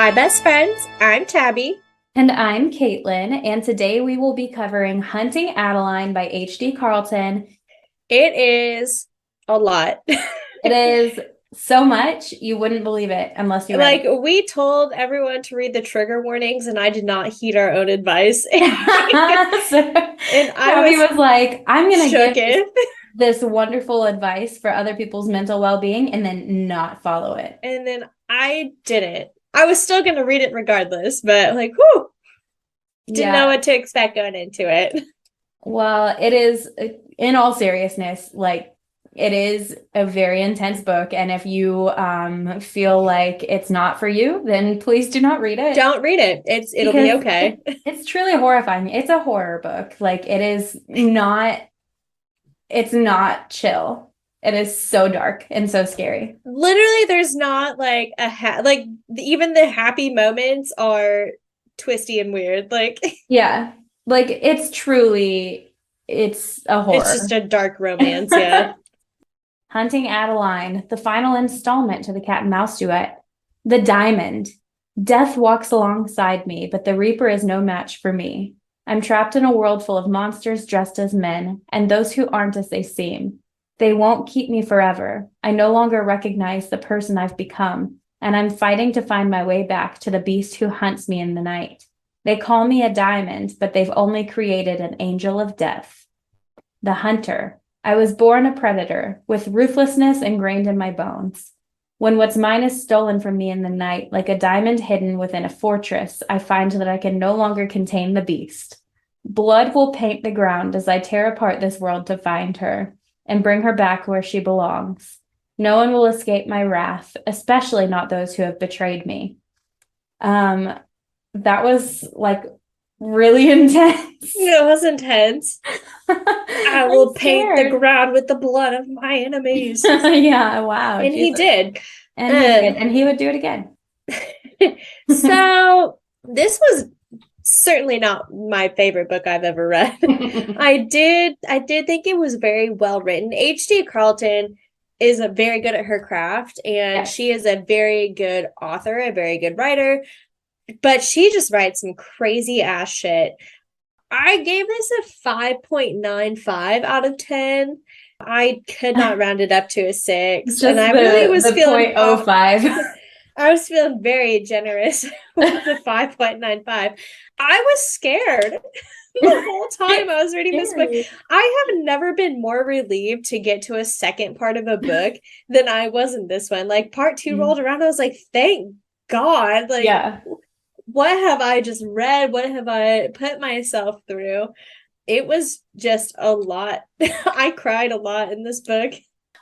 Hi, best friends. I'm Tabby. And I'm Caitlin, and today we will be covering Hunting Adeline by H.D. Carlton. It is a lot. It is so much, you wouldn't believe it unless you read Like, we told everyone to read the trigger warnings, and I did not heed our own advice. it. So, And I Tabby was was like, I'm going to give shooken. this wonderful advice for other people's mental well-being and then not follow it. And then I didn't. I was still going to read it regardless, but like, whew, didn't know Yeah. what to expect going into it. Well, it is, in all seriousness, like it is a very intense book. And if you feel like it's not for you, then please do not read it Don't read it. It'll be because okay. it's truly horrifying. It's a horror book. Like it's not chill. It is so dark and so scary. Literally, there's not like like even the happy moments are twisty and weird. Like Yeah. Like it's a it's just horror. a dark romance, yeah. Hunting Adeline, the final installment to the Cat Mouse Duet. The Diamond. Death walks alongside me, but the Reaper is no match for me. I'm trapped in a world full of monsters dressed as men, and those who aren't as they seem. They won't keep me forever. I no longer recognize the person I've become, and I'm fighting to find my way back to the beast who hunts me in the night. They call me a diamond, but they've only created an angel of death. The Hunter. I was born a predator, with ruthlessness ingrained in my bones. When what's mine is stolen from me in the night, like a diamond hidden within a fortress, I find that I can no longer contain the beast. Blood will paint the ground as I tear apart this world to find her and bring her back where she belongs. No one will escape my wrath, especially not those who have betrayed me. Um, that was like really intense. It was intense. I I'm will paint the scared. ground with the blood of my enemies. Yeah, wow, And he Jesus. did. And he Uh, did, and he would do it again. so this was certainly not my favorite book I've ever read. I did think it was very well written. HD Carlton is a very good at her craft, and Yes. she is a very good author, a very good writer, but she just writes some crazy ass shit. I gave this a 5.95 out of 10. I could not round it up to a 6, and Just I really was the feeling point oh five. I was feeling very generous with the 5.95. I was scared the whole time I was reading this book. Scary. I have never been more relieved to get to a second part of a book than I was in this one. Like part two rolled around, I was like, thank God. Like, Yeah. what have I just read? What have I put myself through? It was just a lot. I cried a lot in this book.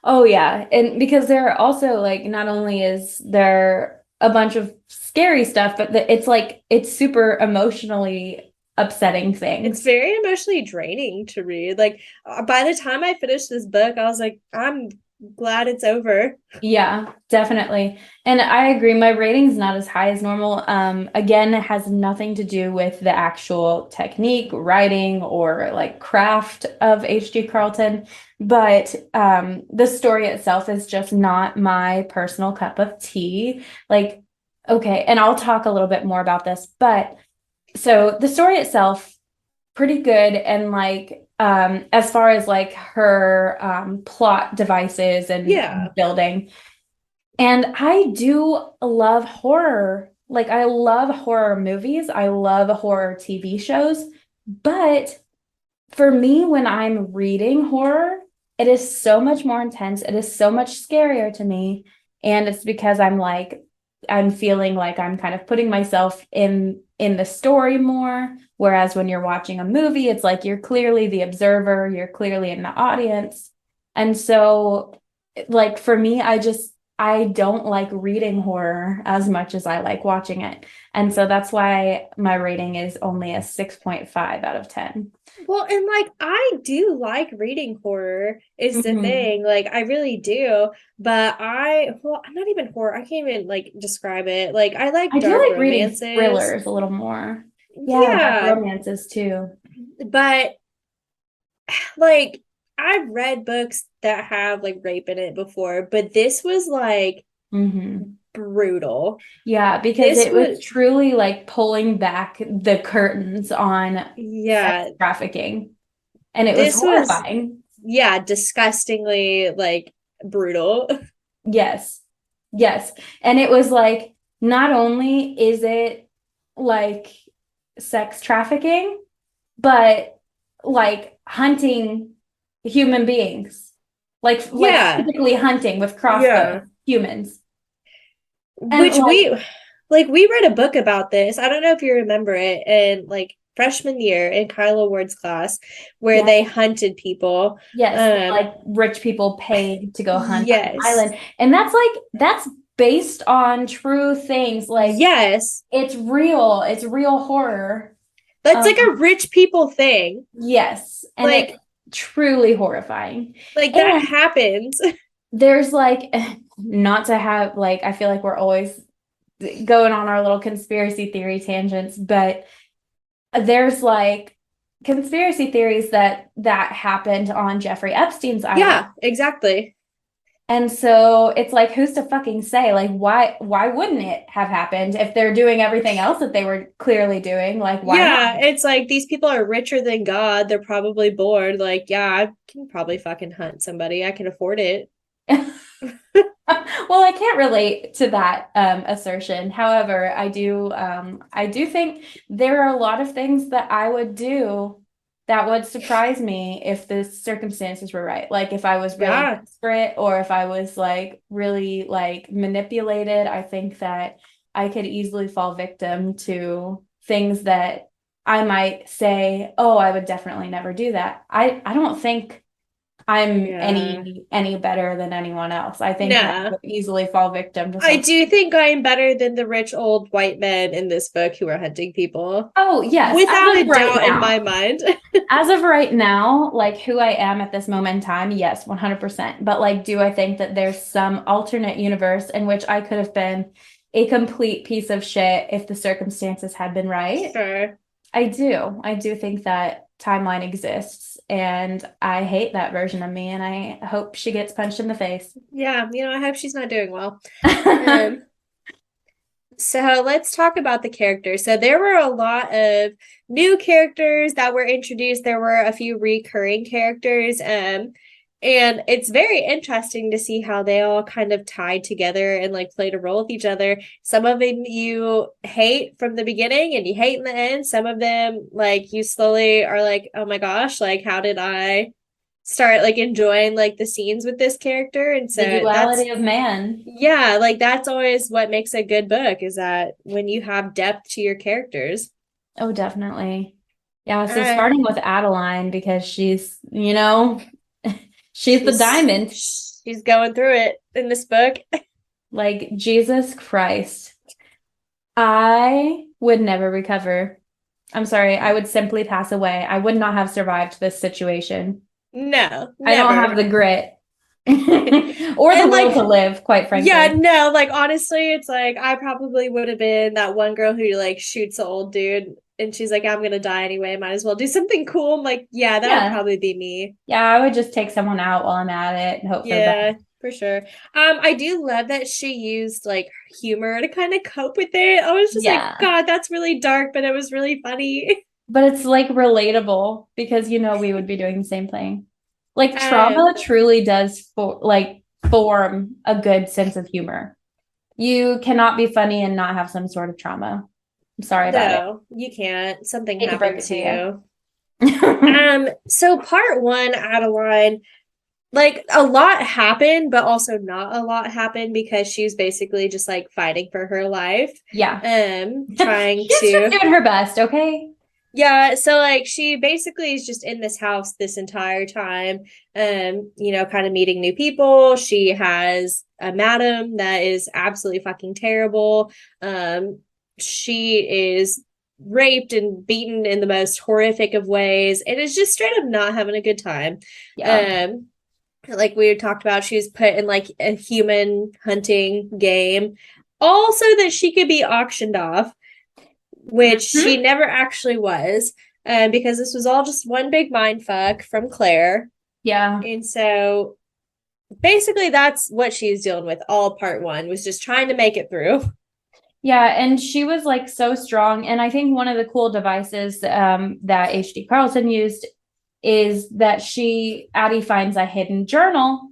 Oh yeah. And because there are also like not only is there a bunch of scary stuff, but it's like it's super emotionally upsetting It's things. very emotionally draining to read. Like by the time I finished this book, I was like, I'm glad it's over. Yeah, definitely. And I agree, my rating's not as high as normal. Again, it has nothing to do with the actual technique, writing, or like craft of H.G. Carlton, but the story itself is just not my personal cup of tea. Like, okay, and I'll talk a little bit more about this, but so the story itself pretty good and like as far as like her plot devices Yeah. and building. And I do love horror. Like I love horror movies. I love horror TV shows. But for me, when I'm reading horror, it is so much more intense. It is so much scarier to me. And it's because I'm feeling like I'm kind of putting myself in the story more. Whereas when you're watching a movie, it's like you're clearly the observer, you're clearly in the audience. And so like for me, I don't like reading horror as much as I like watching it. And so that's why my rating is only a 6.5 out of 10. Well, and like I do like reading horror is the Mhm. thing. Like I really do. But I'm not even horror. I can't even like describe it. Like I like I do dark like reading romances. thrillers a little more. Yeah, dark Yeah. romances too. But like I've read books that have like rape in it before, but this was like Hmm. brutal. Yeah, because This it was was, truly like pulling back the curtains on sex yeah, trafficking. And it was this was, horrifying. yeah, disgustingly like brutal. Yes. Yes. And it was like, not only is it like sex trafficking, but like hunting human beings, like Yeah, physically hunting with crossbows yeah. humans. And Which like, we read a book about this. I don't know if you remember it in like freshman year in Kyla Ward's class where yeah, they hunted people. yes, Um, like rich people paid to go hunt on the yes. island. And that's based on true things. Like Yes. it's real horror. That's like a Um, rich people thing. yes, and it's Like truly horrifying. that And happens. there's like not to have like I feel like we're always going on our little conspiracy theory tangents, but there's like conspiracy theories that happened on Jeffrey Epstein's island. Yeah, exactly. And so it's like who's to fucking say like why wouldn't it have happened if they're doing everything else that they were clearly doing? Like why not? Yeah, it's like these people are richer than God. They're probably bored. Like, yeah, I can probably fucking hunt somebody. I can afford it. Well, I can't relate to that assertion. However, I do think there are a lot of things that I would do that would surprise me if the circumstances were right. Like if I was really Yeah. desperate or if I was like really like manipulated, I think that I could easily fall victim to things that I might say, "Oh, I would definitely never do that." I don't think I'm Yeah. any better than anyone else. I think that I Nah. would easily fall victim to I something. do think I'm better than the rich old white men in this book who are hunting people. Oh, yes, Without a doubt in my mind. as of right now, like who I am at this moment in time, yes, 100%. But like, do I think that there's some alternate universe in which I could have been a complete piece of shit if the circumstances had been right? Sure. I do. I do think that timeline exists, and I hate that version of me, and I hope she gets punched in the face. Yeah, I hope she's not doing well. Um, So let's talk about the characters. So there were a lot of new characters that were introduced. There were a few recurring characters. And it's very interesting to see how they all kind of tied together and like played a role with each other. Some of them you hate from the beginning and you hate in the end. Some of them like you slowly are like, oh my gosh, like how did I start like enjoying like the scenes with this character? And The so that's duality of man. yeah, like that's always what makes a good book is that when you have depth to your characters. Oh, definitely. Yeah, so Uh, starting with Adeline because she's the she's diamond. she's going through it in this book. Like Jesus Christ. I would never recover. I'm sorry, I would simply pass away. I would not have survived this situation. No, I don't have never. the grit or the And will to like live, quite yeah, frankly. no, like honestly, it's like I probably would have been that one girl who like shoots an old dude and she's like, I'm gonna die anyway, might as well do something cool. I'm like, yeah, that would Yeah. probably be me. Yeah, I would just take someone out while I'm at it and hope for the best. Yeah, for sure. I do love that she used like humor to kind of cope with it. I was just like, Yeah. God, that's really dark, but it was really funny. But it's like relatable because we would be doing the same thing. Like trauma Um, truly does form a good sense of humor. You cannot be funny and not have some sort of trauma. I'm sorry about it. no, you can't. Something Hate to break happened it to to you. you. So part one, Adeline, like a lot happened, but also not a lot happened because she was basically just like fighting for her life. Yeah. Trying She's just to doing her best, okay? yeah, so like she basically is just in this house this entire time, kind of meeting new people. She has a madam that is absolutely fucking terrible. She is raped and beaten in the most horrific of ways. It is just straight up not having a good time. Yeah. Um, like we talked about, she was put in like a human hunting game, also that she could be auctioned off which she Mhm. never actually was, because this was all just one big mind fuck from Claire. Yeah. And so basically that's what she's dealing with all part one, was just trying to make it through. Yeah, and she was like so strong. And I think one of the cool devices that HD Carlton used is that Addie finds a hidden journal,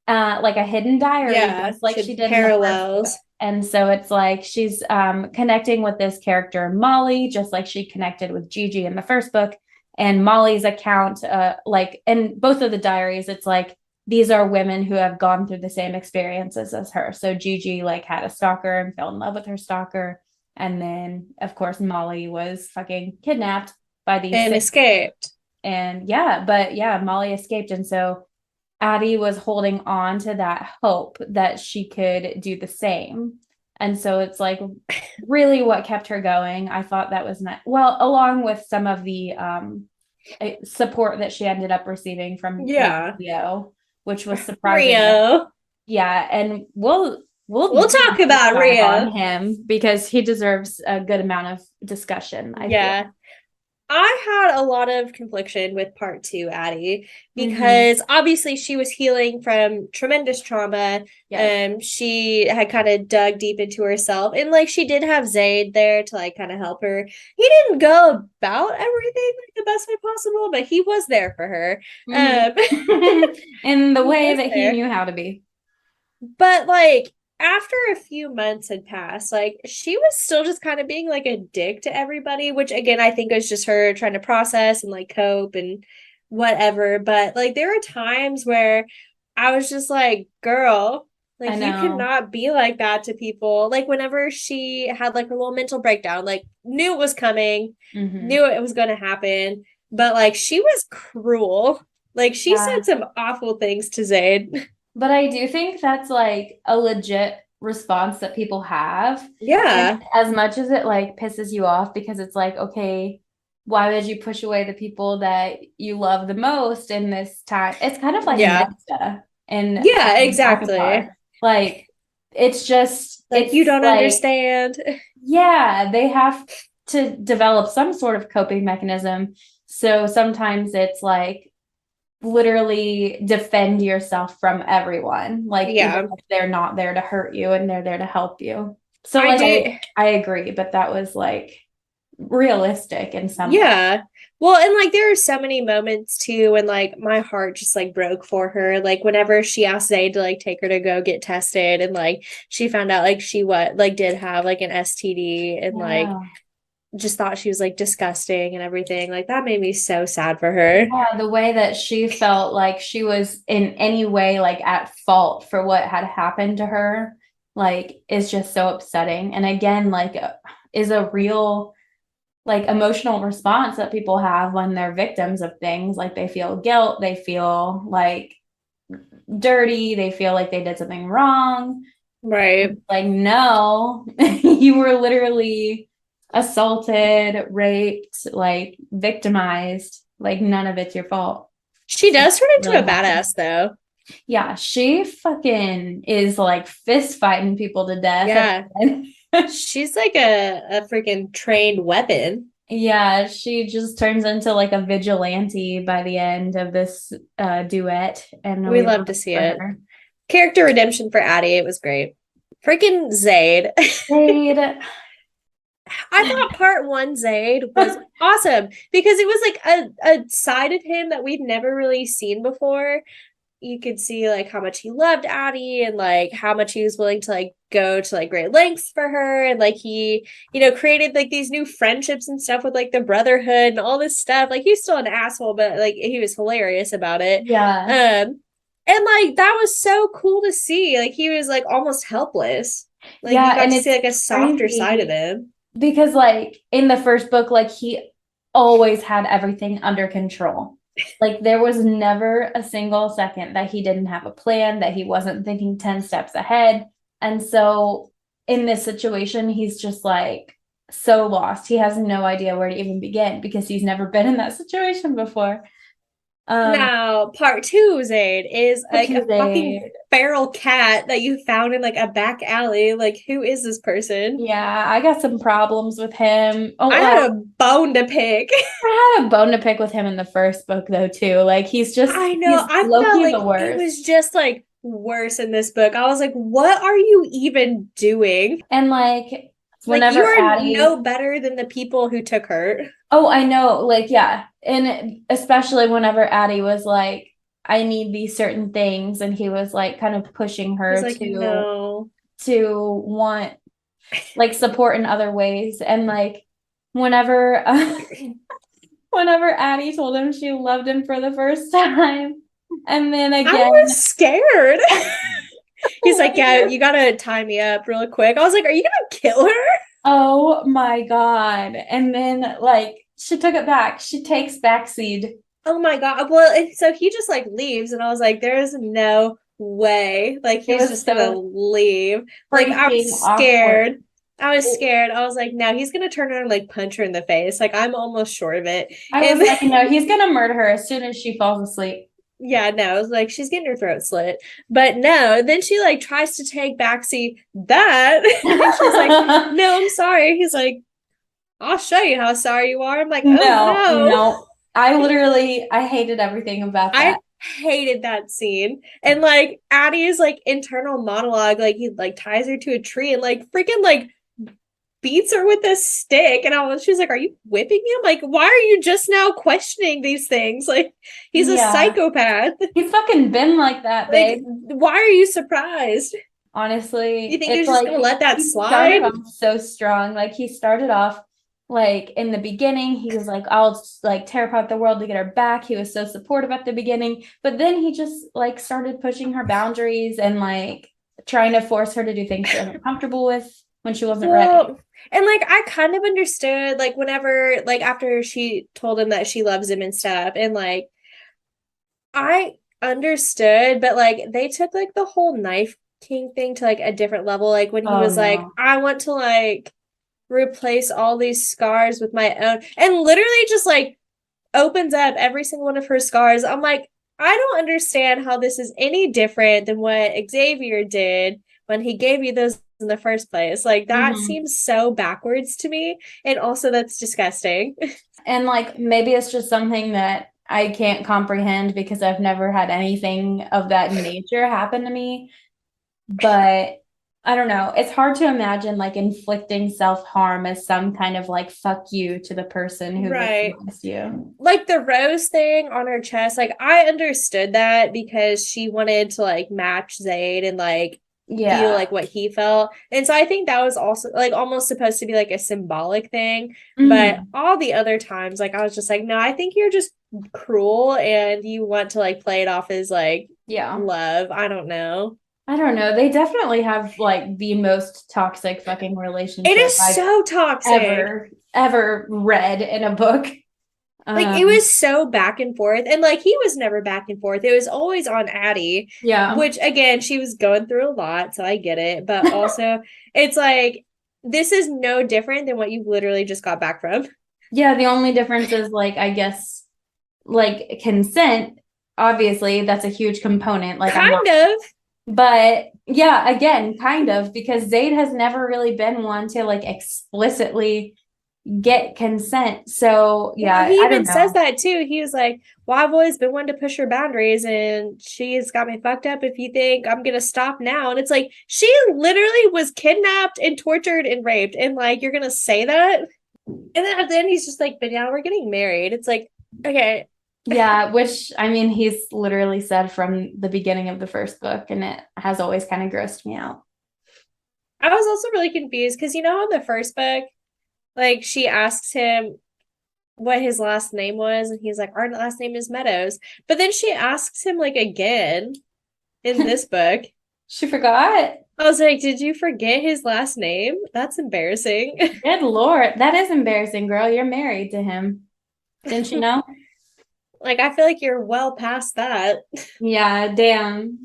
like a hidden diary, Yeah, just like she she did in the first book. parallels. And so it's like she's connecting with this character, Molly, just like she connected with Gigi in the first book. And Molly's account, like, and both of the diaries, it's like these are women who have gone through the same experiences as her. So Gigi like had a stalker and fell in love with her stalker. And then, of course, Molly was fucking kidnapped by these And six. escaped. And yeah, but yeah, Molly escaped. And so Addie was holding on to that hope that she could do the same. And so it's like really what kept her going. I thought that was not well, along with some of the support that she ended up receiving from Rio, which was surprising. Rio. Yeah, and we'll talk about Rio on him because he deserves a good amount of discussion. I feel. I had a lot of confliction with part two, Addie, because obviously she was healing from tremendous trauma. Yes. She had kind of dug deep into herself, and like she did have Zayd there to like kind of help her. He didn't go about everything like the best way possible, but he was there for her. In the way that he knew how to be. But like after a few months had passed, like she was still just kind of being like a dick to everybody, which again I think was just her trying to process and like cope and whatever. But like there were times where I was just like, girl, like you cannot be like that to people. Like whenever she had like her little mental breakdown, like knew it was coming, knew it was gonna happen, but like she was cruel. Like she said some awful things to Zayd. But I do think that's like a legit response that people have. Yeah. And as much as it like pisses you off because it's like, okay, why would you push away the people that you love the most in this time? It's kind of like Nesta and exactly. Like it's just like it's you don't understand. Yeah, they have to develop some sort of coping mechanism. So sometimes it's like literally defend yourself from everyone, like even if they're not there to hurt you and they're there to help you. So I agree, but that was like realistic in some way. Well, and like there are so many moments too when like my heart just like broke for her, like whenever she asked Zayd to like take her to go get tested, and like she found out like she did have like an STD, and like just thought she was like disgusting and everything. Like that made me so sad for her. Yeah, the way that she felt like she was in any way like at fault for what had happened to her, like is just so upsetting. And again, like is a real like emotional response that people have when they're victims of things. Like they feel guilt, they feel like dirty, they feel like they did something wrong. Right. Like, no, you were literally assaulted, raped, like victimized. Like none of it's your fault. She does turn into a badass though. Yeah, she fucking is like fist fighting people to death. Yeah. She's like a freaking trained weapon. Yeah, she just turns into like a vigilante by the end of this duet. And we love to see it. Character redemption for Addie. It was great. Freaking Zayd. I thought part one Zayd was awesome because it was like a side of him that we'd never really seen before. You could see like how much he loved Addie and like how much he was willing to like go to like great lengths for her, and like he, created like these new friendships and stuff with like the brotherhood and all this stuff. Like he's still an asshole, but like he was hilarious about it. Yeah. And like that was so cool to see. Like he was like almost helpless. Like you got to see like a softer side of him. Because like in the first book, like he always had everything under control. Like there was never a single second that he didn't have a plan, that he wasn't thinking 10 steps ahead. And so in this situation, he's just like so lost. He has no idea where to even begin because he's never been in that situation before. Now, part two, Zayd, is like a fucking feral cat that you found in like a back alley. Like, who is this person? Yeah, I got some problems with him. I had a bone to pick. I had a bone to pick with him in the first book, though, too. Like, he's just, I know. I felt like it was just like worse in this book. I was like, what are you even doing? And like Like, you whenever are Addie, no better than the people who took her. oh, I know, like, yeah. And especially whenever Addie was like, I need these certain things, and he was like kind of pushing He's her like, no. to want like support in other ways. And like whenever whenever Addie told him she loved him for the first time, and then I again, was scared. He's like, yeah, later, you gotta tie me up real quick. I was like, are you gonna kill her? oh my God. And then like she took it back. She takes backseat. Oh my God. Well, and so he just like leaves, and I was like, there's no way. Like, It he's was just gonna so leave. Like, I was freaking awkward. scared. I was scared. I was like, no, he's gonna turn around and like punch her in the face. Like, I'm almost sure of it. I was And like, no, he's gonna murder her as soon as she falls asleep. yeah, no, I was like, she's getting her throat slit. But no, then she like tries to take backseat that. And she's like, no, I'm sorry. He's like, I'll show you how sorry you are. I'm like, oh No, no. no. I hated everything about I that. hated that scene. And like Addie's like internal monologue, like he like ties her to a tree and like freaking like beats her with a stick. And she's like, are you whipping me? I'm like, why are you just now questioning these things? Like, he's a Yeah. psychopath. He's fucking been like that, Like, babe. why are you surprised? You Honestly, think you're it's just like gonna let that he started slide? off so strong. Like he started off like in the beginning, he was like, I'll just, like tear apart the world to get her back. He was so supportive at the beginning, but then he just like started pushing her boundaries and like trying to force her to do things she wasn't comfortable with when she wasn't ready. Well, and like I kind of understood like whenever like after she told him that she loves him and stuff, and like I understood, but like they took like the whole knife king thing to like a different level. Like when he Oh was like, no. I want to like replace all these scars with my own, and literally just like opens up every single one of her scars. I'm like, I don't understand how this is any different than what Xavier did when he gave you those in the first place. Like, that Mhm. seems so backwards to me. And also, that's disgusting. And like maybe it's just something that I can't comprehend because I've never had anything of that nature happen to me. But I don't know. It's hard to imagine like inflicting self-harm as some kind of like fuck you to the person who Right. victimized you. Like the rose thing on her chest, like I understood that because she wanted to like match Zayd and like feel Yeah. like what he felt. And so I think that was also like almost supposed to be like a symbolic thing. But Mhm. all the other times, like I was just like, no, I think you're just cruel and you want to like play it off as like Yeah. love. I don't know. I don't know. They definitely have like the most toxic fucking It relationship is I've so toxic. ever read in a book. Like it Um, was so back and forth, and like he was never back and forth. It was always on Addie, yeah. which again, she was going through a lot, so I get it. But also, it's like this is no different than what you literally just got back from. Yeah, the only difference is like I guess like consent. Obviously, that's a huge component. Like I'm not, Kind of. but yeah, again, kind of because Zayd has never really been one to like explicitly get consent. So Well, yeah, he I don't even says know. that too. He was like, "Well, I've always been one to push her boundaries, and she's got me fucked up. If you think I'm gonna stop now," and it's like she literally was kidnapped and tortured and raped, and like you're gonna say that? And then at the end, he's just like, but now we're getting married. It's like, okay. Yeah, which I mean, he's literally said from the beginning of the first book, and it has always kind of grossed me out. I was also really confused because you know, in the first book, like she asks him what his last name was, and he's like, our last name is Meadows. But then she asks him like again in this book. She forgot. I was like, did you forget his last name? That's embarrassing. Good Lord, that is embarrassing, girl. You're married to him. Didn't you know? Like, I feel like you're well past that. Yeah, damn.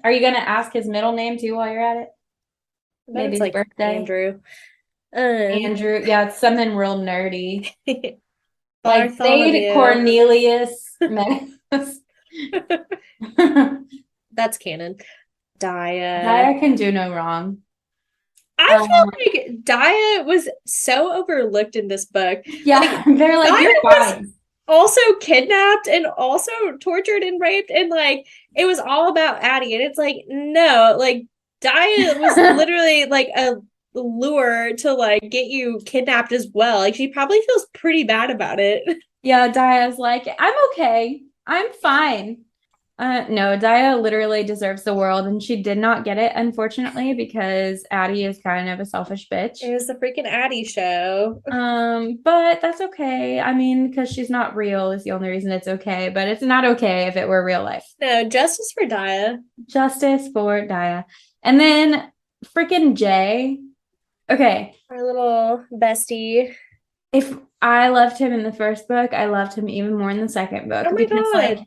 Are you gonna ask his middle name too while you're at it? But Maybe it's his like birthday? Andrew. Andrew. Yeah, it's something real nerdy. Like Zayd Bartholomew. Cornelius Meadows. That's canon. Dia. Daya can do no wrong. I Um, feel like Dia was so overlooked in this book. Like yeah, they're like, Dia you're was fine. also kidnapped and also tortured and raped, and like it was all about Addie, and it's like no, like Dia was literally like a lure to like get you kidnapped as well. Like she probably feels pretty bad about it. Yeah, Daya's like, I'm okay. I'm fine. No, Daya literally deserves the world, and she did not get it, unfortunately, because Addie is kind of a selfish bitch. It was the freaking Addie show. But that's okay. I mean, because she's not real is the only reason it's okay, but it's not okay if it were real life. No, justice for Dia. Justice for Daya. And then freaking Jay. Okay. Our little bestie. If I loved him in the first book, I loved him even more in the second book Oh my because God. like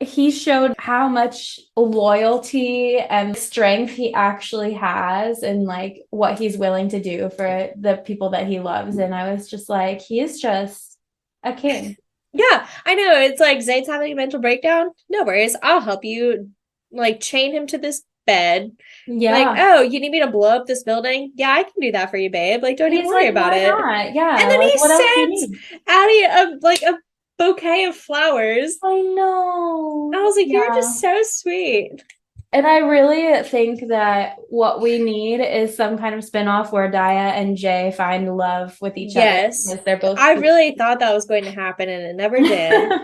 he showed how much loyalty and strength he actually has and like what he's willing to do for the people that he loves. And I was just like, he is just a king. Yeah, I know. It's like Zayd's having a mental breakdown. No worries. I'll help you. Like chain him to this bed. Like, Yeah. oh, you need me to blow up this building? Yeah, I can do that for you, babe. Like, don't And even he's worry like, about why it. not? Yeah. And then Like, he what else do you sends need? Addie a bouquet of flowers. I know. I was like, you're Yeah. just so sweet. And I really think that what we need is some kind of spinoff where Daya and Jay find love with each other Yes. because they're both I sweet. really thought that was going to happen and it never did.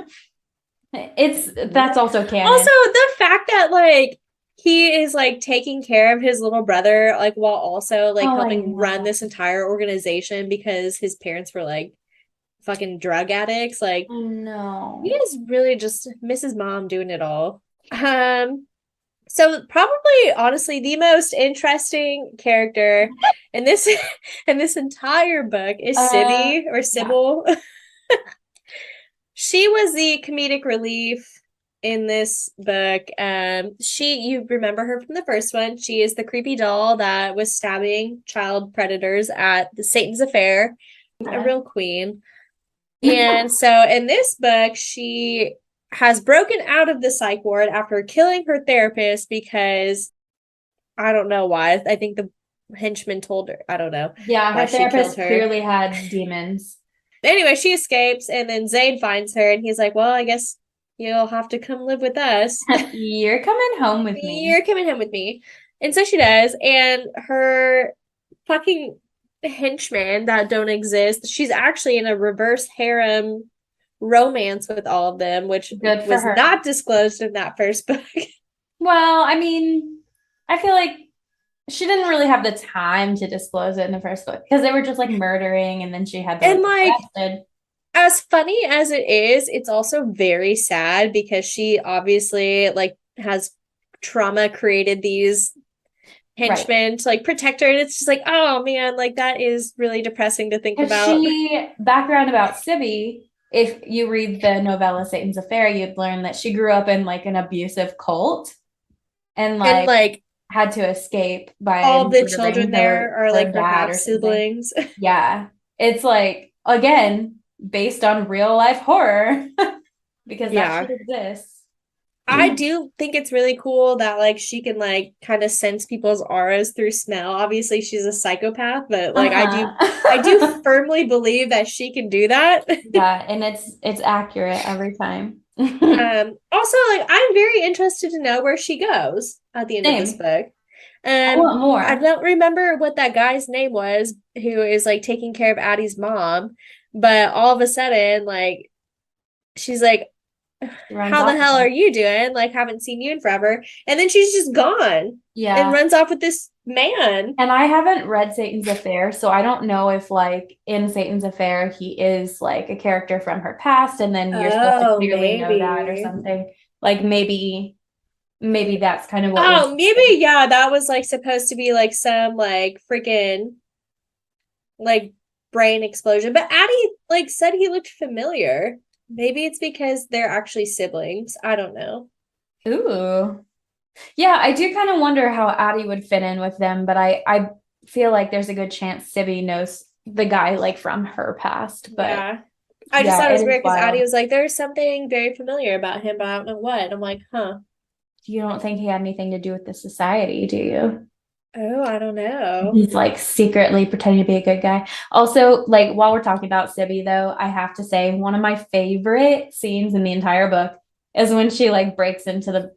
That's also Also, canon. the fact that like he is like taking care of his little brother, like while also like Oh, I helping run know. this entire organization because his parents were like fucking drug addicts. Like I he know. is really just Mrs. Mom doing it all. So probably honestly the most interesting character in this in this entire book is Sibby or Yeah. Sybil. She was the comedic relief in this book. You remember her from the first one. She is the creepy doll that was stabbing child predators at the Satan's Affair, a real queen. And so in this book, she has broken out of the psych ward after killing her therapist because I don't know why. I think the henchman told her. I don't know Yeah, why her she killed therapist her. clearly had demons. Anyway, she escapes, and then Zayd finds her, and he's like, "Well, I guess you'll have to come live with us. You're coming home with me. You're coming home with me." And so she does, and her fucking henchmen that don't exist, she's actually in a reverse harem romance with all of them, which Good for was her. not disclosed in that first book. Well, I mean, I feel like she didn't really have the time to disclose it in the first book because they were just like murdering and then she had to And like like, get arrested. as funny as it is, it's also very sad because she obviously like has trauma created these Right. henchmen to like protect her. And it's just like, oh man, like that is really depressing to think Because about. background about Sibby, if you read the novella Satan's Affair, you'd learn that she grew up in like an abusive cult and And like like had to escape by all the murdering children there are her like her dad half or something. siblings. Yeah. It's like, again, based on real life horror because that Yeah. shit exists. I do think it's really cool that like she can like kind of sense people's auras through smell. Obviously she's a psychopath, but like I do Uh-huh. firmly believe that she can do that. Yeah, and it's accurate every time. Also like I'm very interested to know where she goes at the end of this Same. book. I want I more. don't remember what that guy's name was who is like taking care of Addie's mom, but all of a sudden like she's like, She runs how the off hell are again. you doing? Like, haven't seen you in forever. And then she's just gone and Yeah. runs off with this man. And I haven't read Satan's Affair, so I don't know if like in Satan's Affair he is like a character from her past and then you're supposed to Oh, clearly know that or maybe. something. Like maybe that's kind of what we're Oh, maybe, yeah, that was like supposed to be like some like freaking like brain explosion. But Addie like said he looked familiar. Maybe it's because they're actually siblings. I don't know. Ooh. Yeah, I do kind of wonder how Addie would fit in with them, but I feel like there's a good chance Sibby knows the guy like from her past. But Yeah. I just yeah, thought it it was is weird because Addie wild. was like, there's something very familiar about him, but I don't know what. I'm like, huh. You don't think he had anything to do with the society, do you? Oh, I don't know. He's like secretly pretending to be a good guy. Also, like while we're talking about Sibby, though, I have to say one of my favorite scenes in the entire book is when she like breaks into the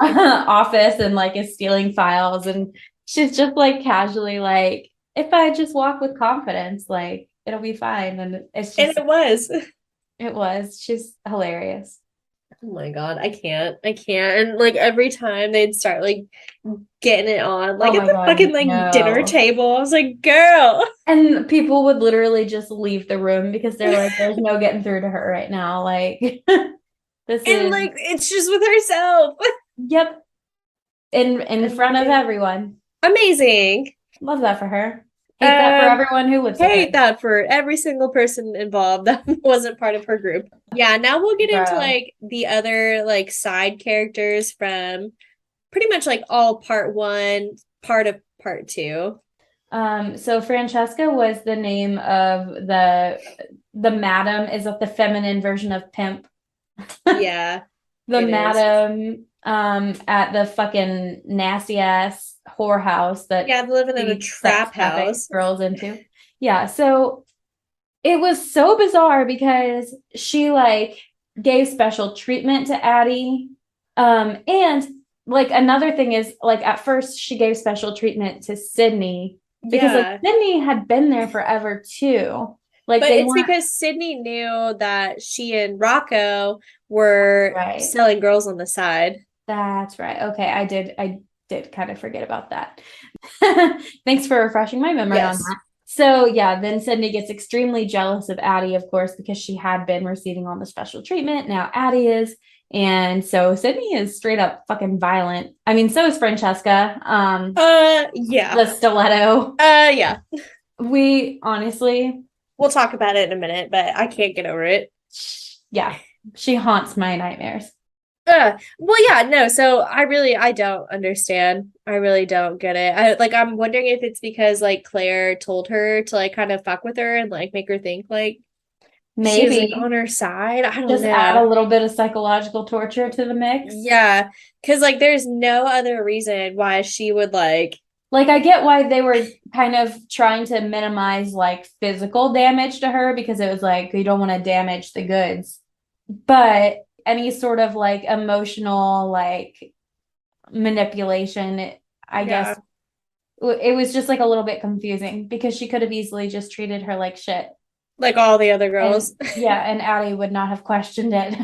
office and like is stealing files, and she's just like casually like, if I just walk with confidence, like it'll be fine. And it's And just it was. it was. She's hilarious. Oh my God, I can't. I can't. And like every time they'd start like getting it on, Oh like at my the God, fucking like dinner no. table, I was like, girl. And people would literally just leave the room because they're like, there's no getting through to her right now. Like, this And is, like it's just with herself. yep, in front of everyone. Amazing. Love that for her. Hate that for Um, everyone who lives with her. hate that for every single person involved that wasn't part of her group. Yeah, now we'll get into Bro. like the other like side characters from pretty much like all part one, part of part two. So Francesca was the name of the madam is of the feminine version of pimp. Yeah, The it is. madam at the fucking nasty ass whorehouse that Yeah, living in a she sex trap traffic house. girls into. Yeah, so it was so bizarre because she like gave special treatment to Addie. And like another thing is like at first she gave special treatment to Sydney because like Yeah. Sydney had been there forever too. Like But they it's weren't because Sydney knew that she and Rocco were right. selling girls on the side. That's right. Okay, I did kind of forget about that. Thanks for refreshing my memory on Yes. that. So yeah, then Sydney gets extremely jealous of Addie, of course, because she had been receiving all the special treatment. Now Addie is. And so Sydney is straight up fucking violent. I mean, so is Francesca. Yeah. The stiletto. Yeah. We honestly, We'll talk about it in a minute, but I can't get over it. yeah, she haunts my nightmares. Well, yeah, no. So I don't understand. I really don't get it. I'm wondering if it's because like Claire told her to like kind of fuck with her and like make her think like she was like Maybe on her side. I don't just add a know. little bit of psychological torture to the mix. Yeah, because like there's no other reason why she would like. Like I get why they were kind of trying to minimize like physical damage to her because it was like you don't want to damage the goods. But any sort of like emotional like manipulation, I guess Yeah, it was just like a little bit confusing because she could have easily just treated her like shit. like all the other And girls. yeah, and Addie would not have questioned it.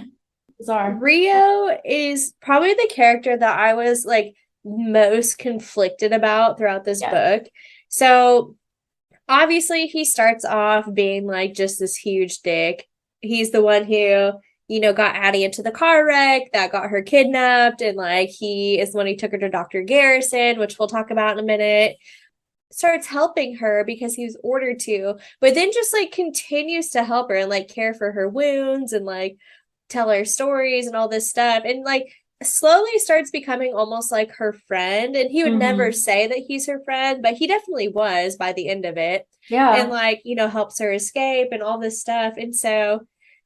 Bizarre. Rio is probably the character that I was like most conflicted about throughout this Yeah. book. So obviously he starts off being like just this huge dick. He's the one who, got Addie into the car wreck that got her kidnapped, and like he is the one who took her to Dr. Garrison, which we'll talk about in a minute. Starts helping her because he was ordered to, but then just like continues to help her and like care for her wounds and like tell her stories and all this stuff, and like slowly starts becoming almost like her friend. And he would never Mm-hmm. say that he's her friend, but he definitely was by the end of it. And Yeah. like, helps her escape and all this stuff. And so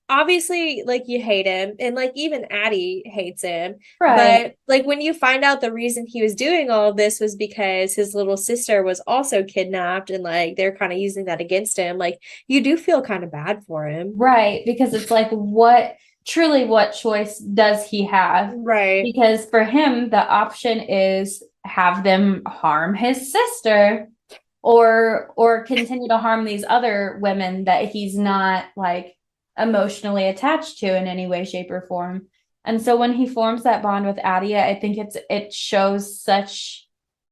obviously like you hate him, and like even Addie hates him. Right. But like when you find out the reason he was doing all of this was because his little sister was also kidnapped, and like they're kind of using that against him, like you do feel kind of bad for him. Right. Because it's like, what choice does he have? Right. Because for him, the option is have them harm his sister or continue to harm these other women that he's not like emotionally attached to in any way, shape, or form. And so when he forms that bond with Adia, I think it shows such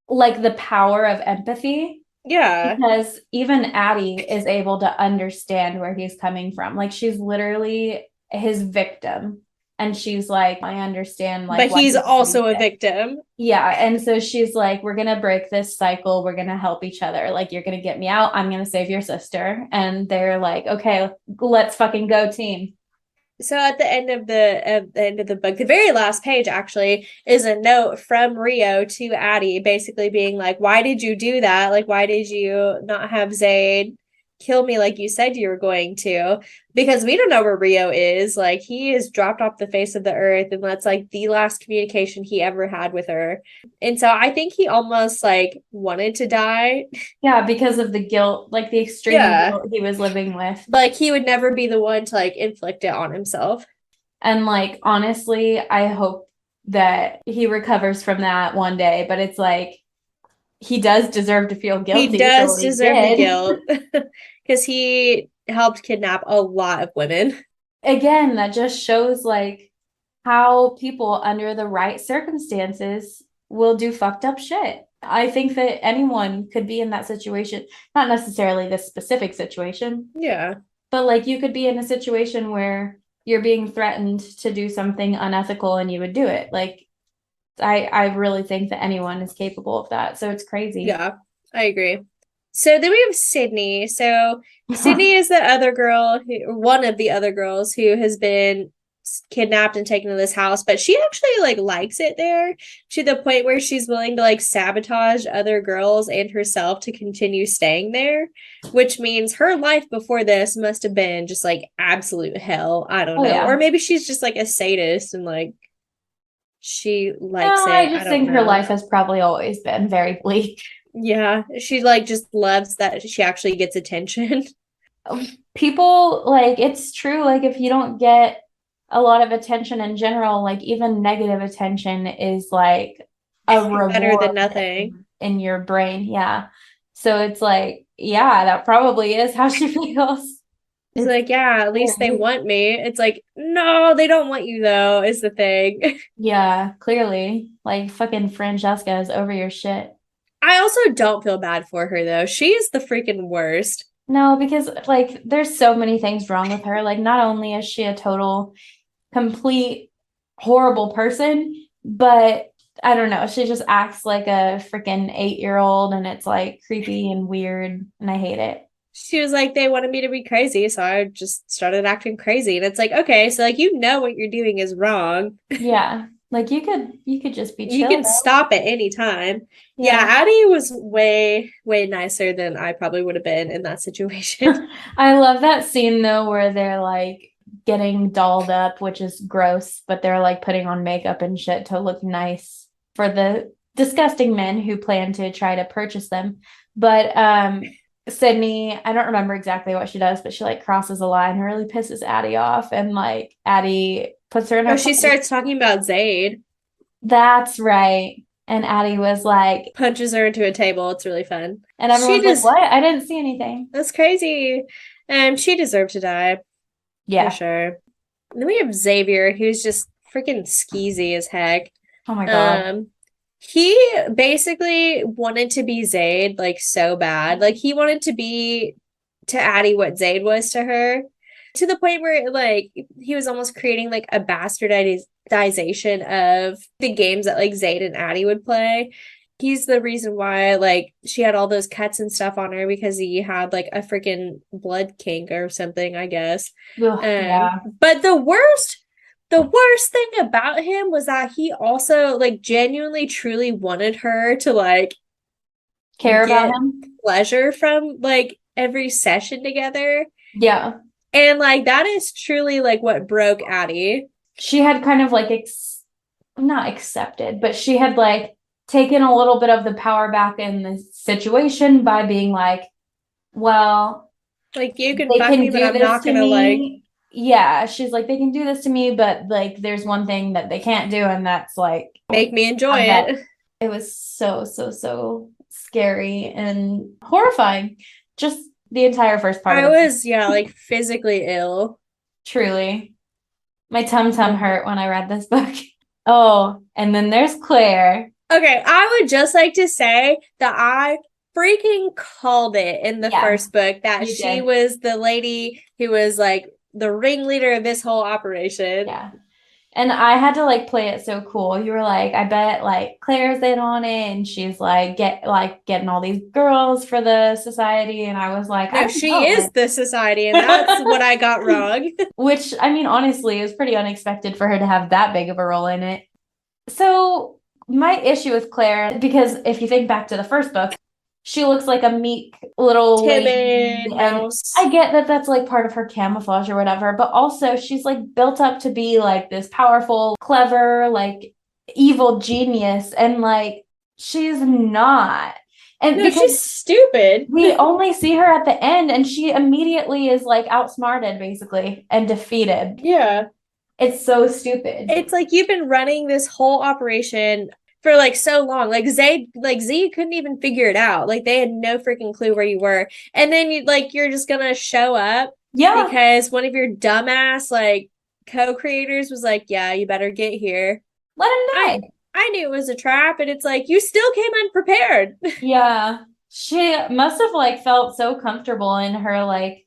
like the power of empathy Yeah. because even Addie is able to understand where he's coming from. Like she's literally his victim. And she's like, I understand like But why he's he's doing also a this. victim. Yeah. And so she's like, we're gonna break this cycle. We're gonna help each other. Like you're gonna get me out. I'm gonna save your sister. And they're like, okay, let's fucking go team. So at the end of the book, the very last page actually is a note from Rio to Addie, basically being like, "Why did you do that? Like, why did you not have Zayd kill me like you said you were going to, because we don't know where Rio is. Like, he is dropped off the face of the earth, and that's like the last communication he ever had with her. And so I think he almost like wanted to die. Yeah, because of the guilt, like the extreme guilt he was living with. Like, he would never be the one to like inflict it on himself. And like, honestly, I hope that he recovers from that one day, but it's like, he does deserve to feel guilty. He does deserve the guilt because he helped kidnap a lot of women. Again, that just shows like how people under the right circumstances will do fucked up shit. I think that anyone could be in that situation, not necessarily this specific situation. Yeah. But like, you could be in a situation where you're being threatened to do something unethical and you would do it. Like, I really think that anyone is capable of that. So it's crazy. Yeah, I agree. So then we have Sydney. So Sydney is the other girl, one of the other girls who has been kidnapped and taken to this house, but she actually like likes it there to the point where she's willing to like sabotage other girls and herself to continue staying there, which means her life before this must have been just like absolute hell. I don't know. Yeah. Or maybe she's just like a sadist and like she likes it. I just think her life has probably always been very bleak. Yeah, she like just loves that she actually gets attention. People, like, it's true, like if you don't get a lot of attention in general, like even negative attention is like a reward better than nothing in your brain. Yeah. So it's like, yeah, that probably is how she feels. It's like, yeah, at least they want me. It's like, no, they don't want you though, is the thing. Yeah, clearly. Like fucking Francesca is over your shit. I also don't feel bad for her though. She is the freaking worst. No, because like there's so many things wrong with her. Like, not only is she a total, complete, horrible person, but I don't know, she just acts like a freaking 8-year-old, and it's like creepy and weird, and I hate it. She was like, they wanted me to be crazy, so I just started acting crazy. And it's like, okay, so like you know what you're doing is wrong. Yeah. Like you could just be chill. You can stop at any time. Yeah, Addie was way, way nicer than I probably would have been in that situation. I love that scene though, where they're like getting dolled up, which is gross, but they're like putting on makeup and shit to look nice for the disgusting men who plan to try to purchase them. But Sydney, I don't remember exactly what she does, but she like crosses a line, really pisses Addie off, and like Addie puts her in her she starts talking about Zayd. That's right. And Addie was like, punches her into a table. It's really fun. And everyone's like, what? I didn't see anything. That's crazy. She deserved to die. Yeah. For sure. And then we have Xavier, who's just freaking skeezy as heck. Oh my God. He basically wanted to be Zayd, like, so bad. Like, he wanted to be to Addie what Zayd was to her, to the point where, like, he was almost creating, like, a bastardization of the games that, like, Zayd and Addie would play. He's the reason why, like, she had all those cuts and stuff on her, because he had, like, a freaking blood kink or something, I guess. Ugh, yeah. But the worst thing about him was that he also like genuinely truly wanted her to like care about him, pleasure from like every session together. Yeah. And like that is truly like what broke Addie. She had kind of like not accepted, but she had like taken a little bit of the power back in the situation by being like, well, like you can fuck me, but I'm not gonna like. Yeah, she's like, they can do this to me, but like there's one thing that they can't do, and that's like make me enjoy it. It was so scary and horrifying. Just the entire first part. I was like physically ill. Truly. My tum hurt when I read this book. Oh, and then there's Claire. Okay, I would just like to say that I freaking called it in the first book that she was the lady who was like the ringleader of this whole operation. Yeah. And I had to like play it so cool. You were like, I bet like Claire's in on it, and she's like getting all these girls for the society. And I was like, no, she is the society, and that's what I got wrong. Which, I mean, honestly, it was pretty unexpected for her to have that big of a role in it. So my issue with Claire, because if you think back to the first book, she looks like a meek little lady. Timid And mouse. I get that that's like part of her camouflage or whatever, but also she's like built up to be like this powerful, clever, like evil genius. And like she's not. And No, because she's stupid. we only see her at the end and she immediately is like outsmarted basically and defeated. Yeah. It's so stupid. It's like you've been running this whole operation for like so long. Z couldn't even figure it out. Like they had no freaking clue where you were. And then you're just gonna show up Yeah. because one of your dumbass like co-creators was like, yeah, you better get here. Let him I die. I knew it was a trap, and it's like you still came unprepared. Yeah. She must have like felt so comfortable in her like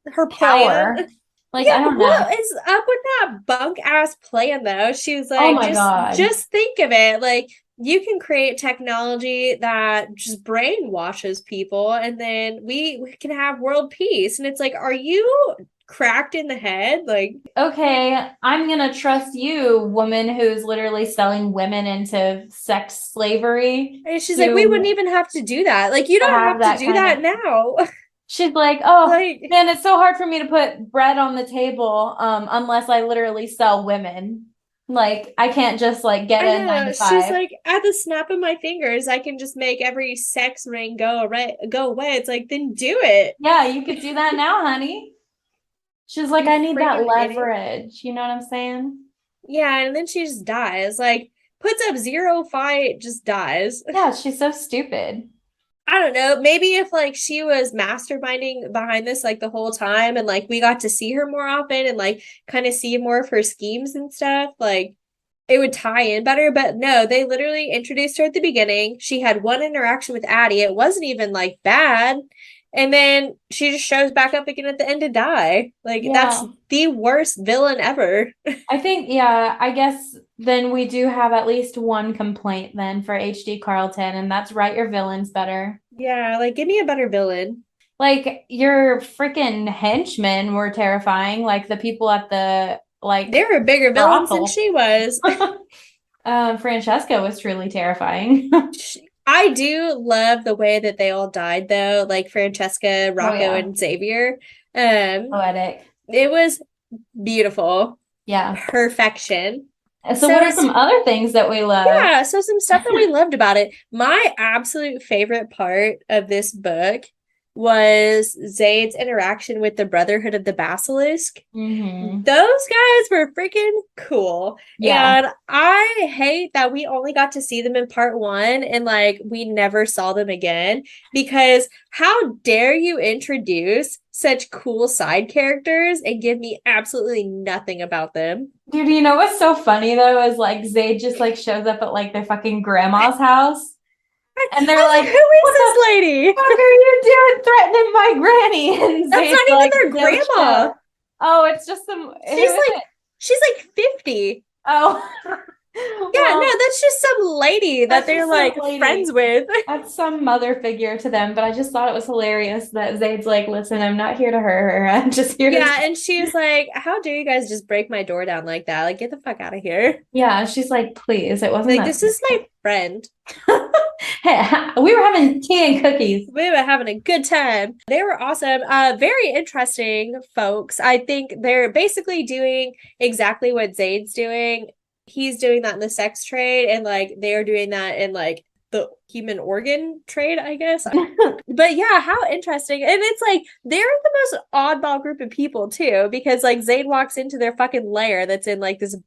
Her power. plan. Like, I Yeah, don't know. what is up with that bunk ass plan though? She was Oh like, my God. just think of it. Like you can create technology that just brainwashes people, and then we can have world peace. And it's like, are you cracked in the head? Like, Okay, I'm gonna trust you, woman who's literally selling women into sex slavery and she's like, we wouldn't to even have to do that. Like, you don't have have to that do kind that of. now. She's like, oh Like, man, it's so hard for me to put bread on the table, unless I literally sell women. Like, I can't just like get I a nine know. to She's five. like, at the snap of my fingers, I can just make every sex ring go away. It's like, then do it. Yeah, you could do that now, honey. She's like, You I need that freaking idiot. leverage. You know what I'm saying? Yeah, and then she just dies. Like, puts up zero fight, just dies. Yeah, she's so stupid. I don't know. Maybe if like she was masterminding behind this like the whole time and like we got to see her more often and like kind of see more of her schemes and stuff, like it would tie in better. But no, they literally introduced her at the beginning. She had one interaction with Addie. It wasn't even like bad. And then she just shows back up again at the end to die. Like that's Yeah. the worst villain ever. I think, yeah, I guess then we do have at least one complaint then for HD Carlton, and that's write your villains better. Yeah, like give me a better villain. Like your freaking henchmen were terrifying, like the people at the They like were bigger villains than brothel. she was. Francesca was truly terrifying. I do love the way that they all died though, like Francesca, Oh Rocco, yeah, and Xavier. Um, poetic. it was beautiful. Yeah. Perfection. So what So are some other things that we love? yeah, so some stuff that we loved about it. My absolute favorite part of this book was Zaid's interaction with the Brotherhood of the Basilisk. Hmm. Those guys were freaking cool. Yeah. And I hate that we only got to see them in part one and like we never saw them again because how dare you introduce such cool side characters and give me absolutely nothing about them? Dude, you know what's so funny though is like Zayd just like shows up at like their fucking grandma's house and they're I was like, like, who is what this the lady? fuck are you doing threatening my granny? And That's Zayd's not even like, their no grandma. chill. Oh, it's just some who She's is like it? she's like 50. Oh, Yeah, no, well, that's just some lady that that's they're just some like lady. friends with. That's some mother figure to them, but I just thought it was hilarious that Zayd's like, listen, I'm not here to hurt her. I'm just here to Yeah, and she was like, how dare you guys just break my door down like that? Like, get the fuck out of here. Yeah, she's like, please, it wasn't Like, that this is my friend. Hey, we were having tea and cookies. We were having a good time. They were awesome. Very interesting folks. I think they're basically doing exactly what Zayd's doing. He's doing that in the sex trade, and like they're doing that in like the human organ trade, I guess. But yeah, how interesting. And it's like they're the most oddball group of people too, because like Zayd walks into their fucking lair that's in like this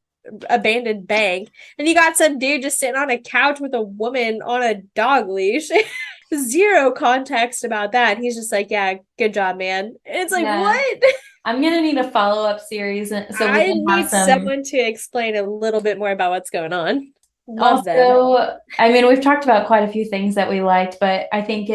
abandoned bank, and you got some dude just sitting on a couch with a woman on a dog leash. Zero context about that. He's just like, yeah, good job, man. And it's like, Yeah. what? I'm gonna need a follow-up series so we I can have need some. someone to explain a little bit more about what's going on. Love them. Also, I mean, we've talked about quite a few things that we liked, but I think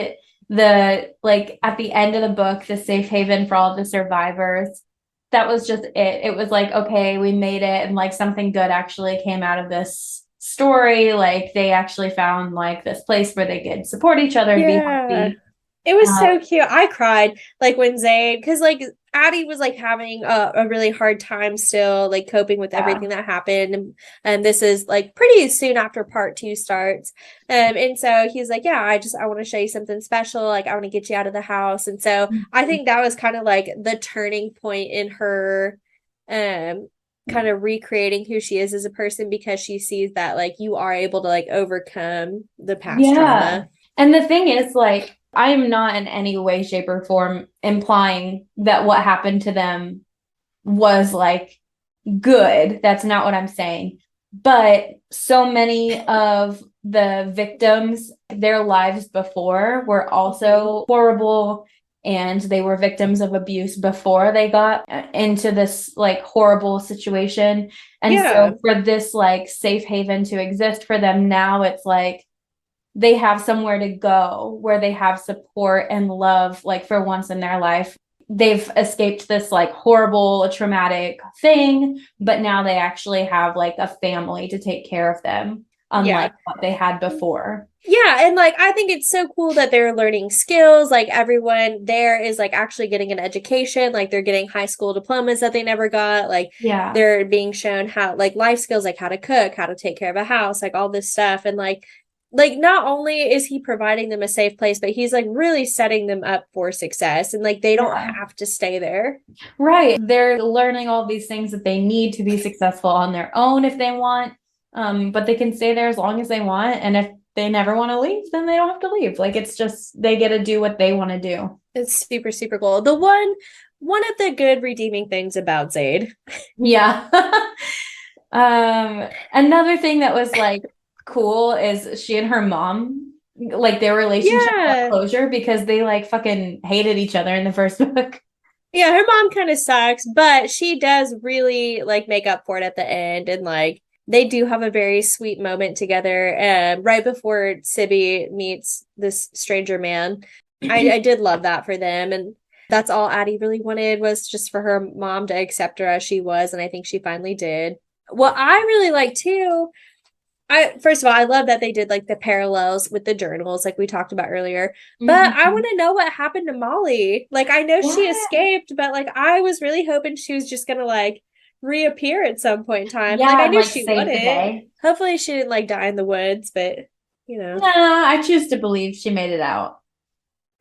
the like at the end of the book, the safe haven for all of the survivors, that was just it. It was like, okay, we made it, and like something good actually came out of this story. Like they actually found like this place where they could support each other and be Yeah. happy. It was Uh, so cute. I cried like when Zayd, because like Addie was like having a really hard time still, like coping with everything that happened. And this is like pretty soon after part 2 starts. And so he's like, yeah, I want to show you something special. Like, I want to get you out of the house. And so I think that was kind of like the turning point in her, kind of recreating who she is as a person, because she sees that like you are able to like overcome the past trauma. And the thing is, like, I am not in any way, shape, or form implying that what happened to them was like good. That's not what I'm saying. But so many of the victims, their lives before were also horrible, and they were victims of abuse before they got into this like horrible situation. And so for this like safe haven to exist for them now, it's like they have somewhere to go where they have support and love, like for once in their life. They've escaped this like horrible traumatic thing, but now they actually have like a family to take care of them, unlike what they had before. Yeah, and like I think it's so cool that they're learning skills. Like everyone there is like actually getting an education, like they're getting high school diplomas that they never got. Like they're being shown how like life skills, like how to cook, how to take care of a house, like all this stuff. And like not only is he providing them a safe place, but he's like really setting them up for success, and like they don't have to stay there. Right. They're learning all these things that they need to be successful on their own if they want. But they can stay there as long as they want. And if they never want to leave, then they don't have to leave. Like, it's just, they get to do what they want to do. It's super, super cool. The one of the good redeeming things about Zaid. Yeah. Another thing that was like cool is she and her mom, like their relationship got closure, because they like fucking hated each other in the first book. Yeah, her mom kind of sucks, but she does really like make up for it at the end, and like they do have a very sweet moment together right before Sibby meets this stranger man. I did love that for them, and that's all Addie really wanted, was just for her mom to accept her as she was, and I think she finally did. What I really like too, first of all, I love that they did like the parallels with the journals like we talked about earlier. But I want to know what happened to Molly. Like, I know she escaped, but like I was really hoping she was just gonna like reappear at some point in time. Like, I knew like, she wouldn't. Hopefully she didn't like die in the woods, but you know. Nah, I choose to believe she made it out.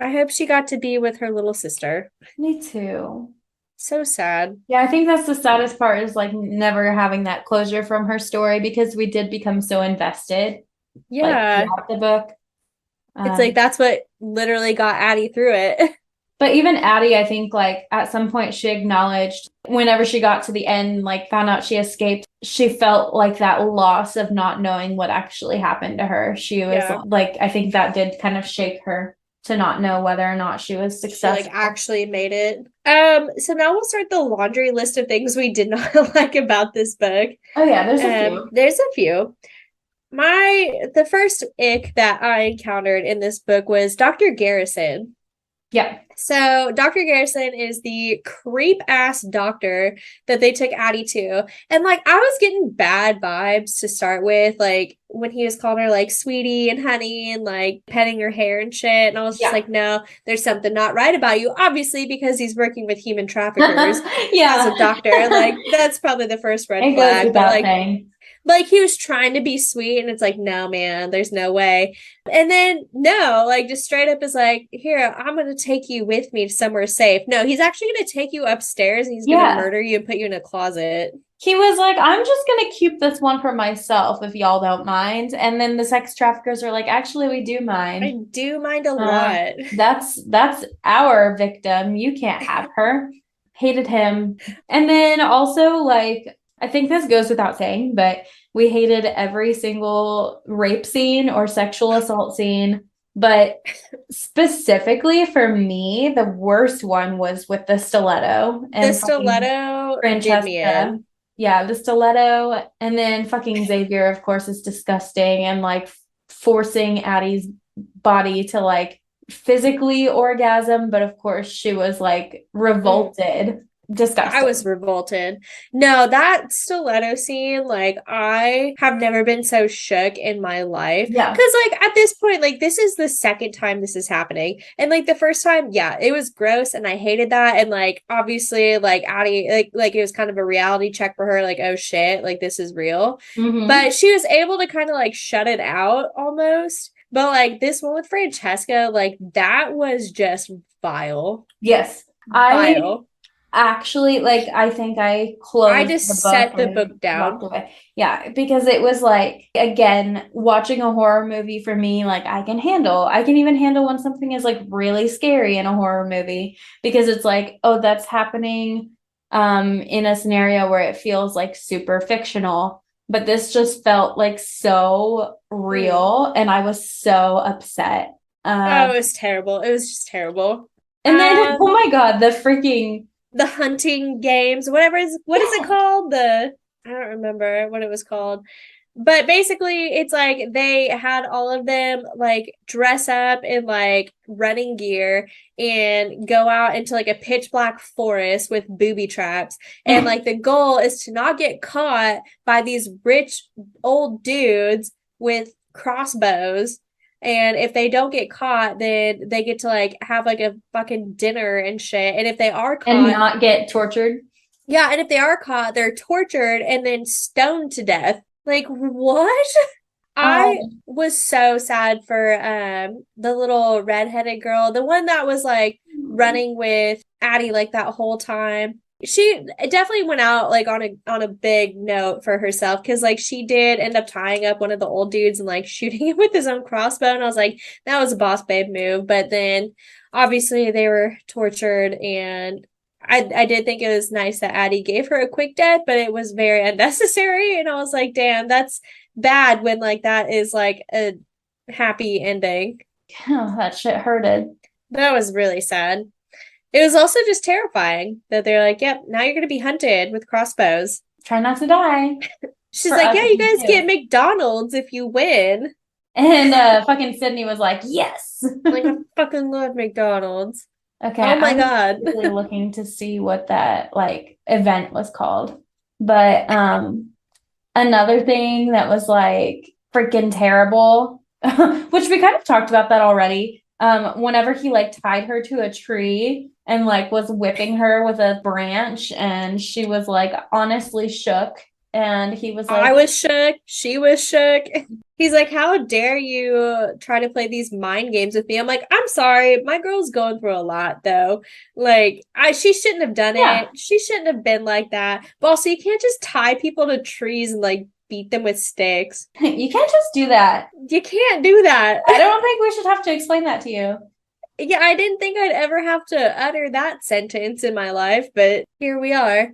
I hope she got to be with her little sister. Me too. So sad. Yeah, I think that's the saddest part, is like never having that closure from her story, because we did become so invested. Yeah. Like, the book. It's like that's what literally got Addie through it. But even Addie, I think like at some point she acknowledged, whenever she got to the end, like found out she escaped, she felt like that loss of not knowing what actually happened to her. She was like, I think that did kind of shake her to not know whether or not she was successful. She like actually made it. So now we'll start the laundry list of things we did not like about this book. Oh yeah, there's a few. There's a few. The first ick that I encountered in this book was Dr. Garrison. Yeah. So Dr. Garrison is the creep ass doctor that they took Addie to. And like, I was getting bad vibes to start with, like when he was calling her like sweetie and honey and like petting her hair and shit. And I was just like, no, there's something not right about you. Obviously, because he's working with human traffickers as a doctor. Like, that's probably the first red flag. But like he was trying to be sweet, and it's like, no, man, there's no way. And then no, like just straight up is like, here, I'm going to take you with me to somewhere safe. No, he's actually going to take you upstairs, and he's going to murder you and put you in a closet. He was like, I'm just going to keep this one for myself if y'all don't mind. And then the sex traffickers are like, actually, we do mind. I do mind a lot. That's our victim. You can't have her. Hated him. And then also like, I think this goes without saying, but we hated every single rape scene or sexual assault scene. But specifically for me, the worst one was with the stiletto. And the stiletto did me in. Yeah, the stiletto. And then fucking Xavier, of course, is disgusting, and like forcing Addie's body to like physically orgasm. But of course, she was like revolted. Disgusting. I was revolted. No, that stiletto scene, like, I have never been so shook in my life. Yeah. Because, like, at this point, like, this is the second time this is happening. And, like, the first time, yeah, it was gross and I hated that. And, like, obviously, like, Addie, like, it was kind of a reality check for her, like, oh shit, like, this is real. Mm-hmm. But she was able to kind of, like, shut it out almost. But, like, this one with Francesca, like, that was just vile. Yes. I Vile. actually, like, I think I I closed the just book set the and book walked down. away. Yeah, because it was like, again, watching a horror movie for me, like, I can even handle when something is like really scary in a horror movie because it's like, oh, that's happening in a scenario where it feels like super fictional. But this just felt like so real, and I was so upset. Oh, Um, it was terrible. It was just terrible. and then, oh Um, my God, the freaking the hunting games, what is it called? I don't remember what it was called. But basically, it's like they had all of them like dress up in like running gear and go out into like a pitch black forest with booby traps. And like the goal is to not get caught by these rich old dudes with crossbows. And if they don't get caught, then they get to like have like a fucking dinner and shit. And if they are and caught, not get tortured. yeah, and if they are caught, they're tortured and then stoned to death. Like, what? I Um, was so sad for the little redheaded girl, the one that was like running with Addie like that whole time. She definitely went out like on a big note for herself because like she did end up tying up one of the old dudes and like shooting him with his own crossbow. And I was like, that was a boss babe move. But then obviously they were tortured and I did think it was nice that Addie gave her a quick death, but it was very unnecessary. And I was like, damn, that's bad when like that is like a happy ending. oh, that shit hurted. That was really sad. It was also just terrifying that they're like, yep, now you're gonna be hunted with crossbows. Try not to die She's for like, us yeah, if you you guys get do. McDonald's if you win. And fucking Sydney was like, yes. Like, I fucking love McDonald's. Okay, Oh my I'm God. really looking to see what that like event was called. But another thing that was like freaking terrible, which we kind of talked about that already. Whenever he like tied her to a tree and like was whipping her with a branch, and she was like honestly shook, and he was I like, was shook. She was shook. He's like, how dare you try to play these mind games with me? I'm like, I'm sorry. My girl's going through a lot though. Like, she shouldn't have done yeah, it. She shouldn't have been like that. But also you can't just tie people to trees and like beat them with sticks. you can't just do that. You can't do that. I don't think we should have to explain that to you. Yeah, I didn't think I'd ever have to utter that sentence in my life, but here we are.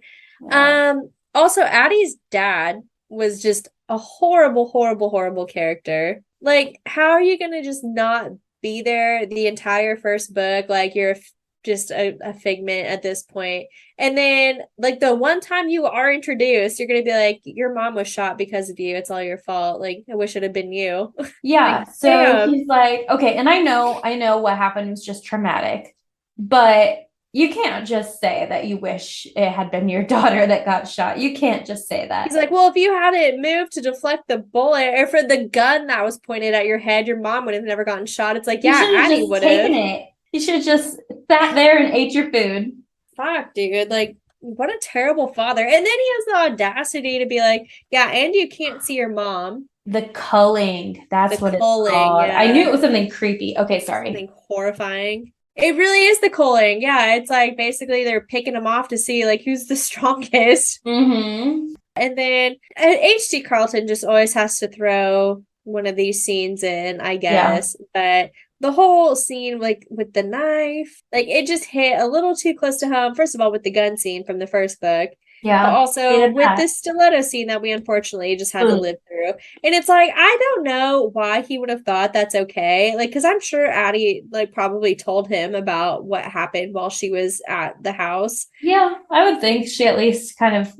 Yeah. Also Addie's dad was just a horrible, horrible, horrible character. Like, how are you gonna just not be there the entire first book? Like, you're just a figment at this point. And then, like, the one time you are introduced, you're gonna be like, your mom was shot because of you. It's all your fault. Like, I wish it had been you. Yeah. Like, So damn. he's like, okay, and I know what happened was just traumatic, but you can't just say that you wish it had been your daughter that got shot. You can't just say He's that. like, well, if you hadn't moved to deflect the bullet or for the gun that was pointed at your head, your mom would have never gotten shot. It's like, You yeah, should have Addie just would taken have. it. You should have just sat there and ate your food. Fuck, dude. Like, what a terrible father. And then he has the audacity to be like, yeah, and you can't see your mom. The culling, The that's what it's culling, called. I knew yeah. it was something creepy. Okay, sorry. Something horrifying. It really is the culling. Yeah, it's like basically they're picking them off to see like who's the strongest. Mm-hmm. And then H.D. Carlton just always has to throw one of these scenes in, I Yeah. guess. But the whole scene, like with the knife, like it just hit a little too close to home. First of all, with the gun scene from the first book, but Yeah. also Hated with that. this stiletto scene that we unfortunately just had to Ugh. live through. And it's like, I don't know why he would have thought that's okay. Like, because I'm sure Addie, like, probably told him about what happened while she was at the house. Yeah, I would think she at least kind of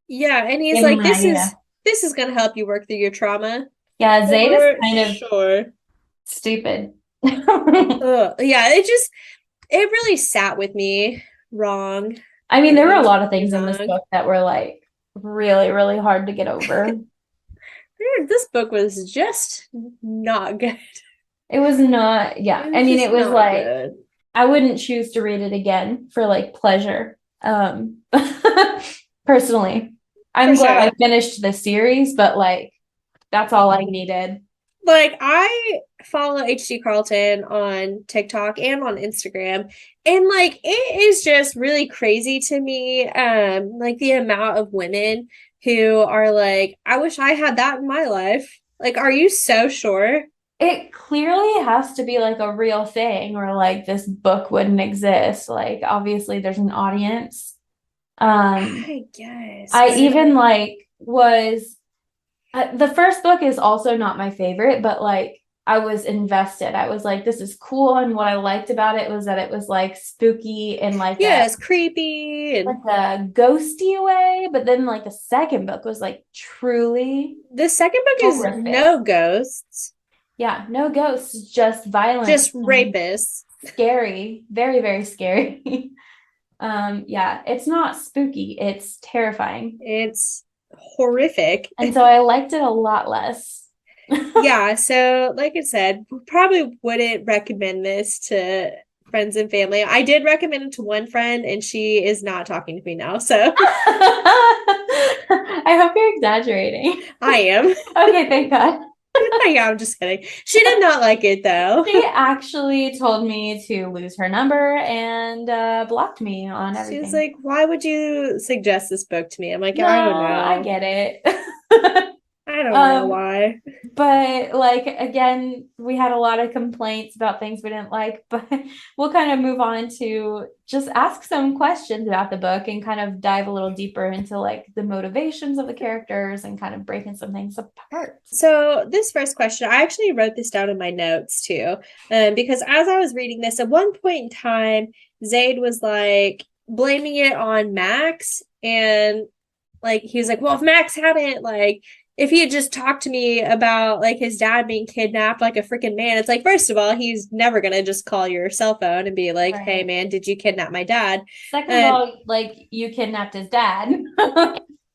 Yeah, and he's gave him like, an idea. this is gonna help you work through your trauma. Yeah, Zayd is For kind of sure. stupid. Yeah, it really sat with me wrong. I mean, It there were a was lot of too things in this long. book that were like really, really hard to get over. This book was just not good. It was not, yeah. It I was mean, just it was not like good. I wouldn't choose to read it again for like pleasure. Personally. For I'm glad sure. I finished the series, but like that's all I needed. Like I follow HD Carlton on TikTok and on Instagram, and like it is just really crazy to me, like the amount of women who are like, I wish I had that in my life. Like, are you so sure? It clearly has to be like a real thing or like this book wouldn't exist. Like obviously there's an audience. Um I guess, I but even like was the first book is also not my favorite, but like I was invested. I was like, this is cool. And what I liked about it was that it was like spooky and yeah, it's creepy. like And a ghosty way. But then like the second book was like truly the second book is horrific. no ghosts, Yeah, no ghosts, just violence just and rapists. scary. Very, very scary. Yeah, it's not spooky, it's terrifying. It's horrific. And so I liked it a lot less. Yeah, so like I said, probably wouldn't recommend this to friends and family. I did recommend it to one friend and she is not talking to me now. So I hope you're exaggerating. I am. Okay, thank God. Yeah, I'm just kidding. She did not like it though. She actually told me to lose her number and blocked me on She was everything. like, "Why would you suggest this book to me?" I'm like, No, "I don't I know. get it. I don't know Um, why." but like again, we had a lot of complaints about things we didn't like, but we'll kind of move on to just ask some questions about the book and kind of dive a little deeper into like the motivations of the characters and kind of breaking some things apart. So this first question, I actually wrote this down in my notes too, because as I was reading this, at one point in time, Zaid was like blaming it on Max, and like he was like, "Well, if Max hadn't like." If he had just talked to me about like his dad being kidnapped like a freaking man, it's like, first of all, he's never gonna just call your cell phone and be like, "Hey Right. man, did you kidnap my dad?" Second of And all, like you kidnapped his dad.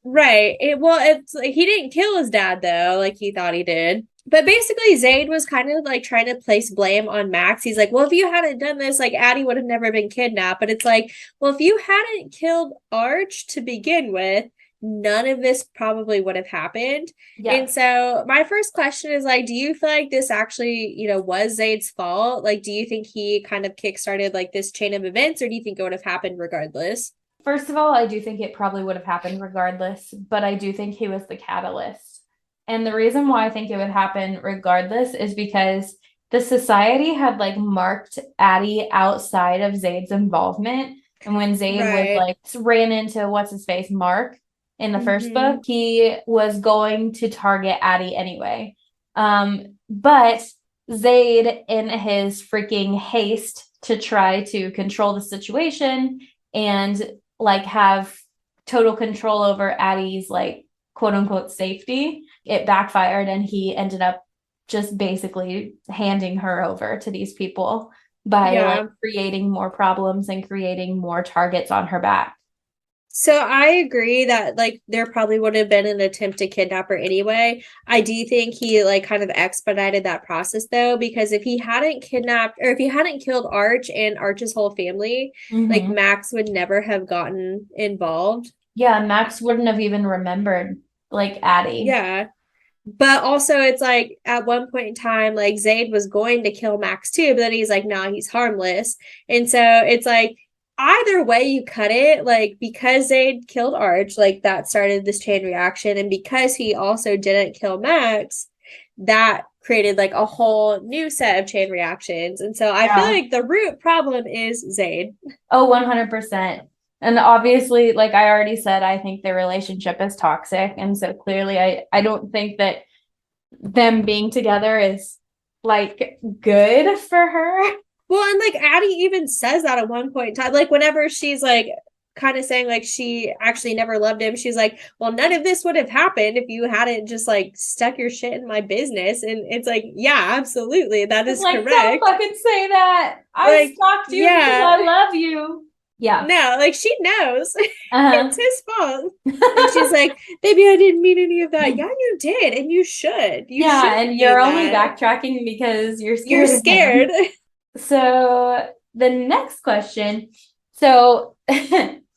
right. It's like he didn't kill his dad though, like he thought he did. But basically, Zayd was kind of like trying to place blame on Max. He's like, well, if you hadn't done this, like Addie would have never been kidnapped. But it's like, well, if you hadn't killed Arch to begin with, none of this probably would have happened. And Yes. so my first question is like, do you feel like this actually, was Zayd's fault? Like, do you think he kind of kickstarted like this chain of events, or do you think it would have happened regardless? First of all, I do think it probably would have happened regardless, but I do think he was the catalyst. And the reason why I think it would happen regardless is because the society had like marked Addie outside of Zayd's involvement. And when Zayd was Right. like ran into what's his face, Mark, in the first Mm-hmm. book, he was going to target Addie anyway. But Zayd, in his freaking haste to try to control the situation and like have total control over Addie's like quote unquote safety, it backfired and he ended up just basically handing her over to these people by like Yeah. creating more problems and creating more targets on her back. So I agree that like there probably would have been an attempt to kidnap her anyway. I do think he like kind of expedited that process though, because if he hadn't kidnapped or if he hadn't killed Arch and Arch's whole family, like Mm-hmm. Max would never have gotten involved. Yeah, Max wouldn't have even remembered like Addie. Yeah. But also it's like at one point in time, like Zayd was going to kill Max too, but then he's like, nah, he's harmless. And so it's like either way you cut it, like because Zayd killed Arch, like that started this chain reaction. And because he also didn't kill Max, that created like a whole new set of chain reactions. And so I feel Yeah. like the root problem is Zayd. Oh, 100%. And obviously, like I already said, I think their relationship is toxic. And so clearly I don't think that them being together is like good for her. Well, and like Addie even says that at one point in time, like whenever she's like kind of saying like she actually never loved him, she's like, well, none of this would have happened if you hadn't just like stuck your shit in my business. And it's like, yeah, absolutely. That It's is like, don't correct. fucking say that. I Like, stalked you because yeah, I love you. Yeah. No, like she knows. Uh-huh. It's his fault. And she's like, baby, I didn't mean any of that. Yeah, you did. And you should. You Yeah, shouldn't and mean you're only that. backtracking because you're You're scared of scared. him. So the next question. So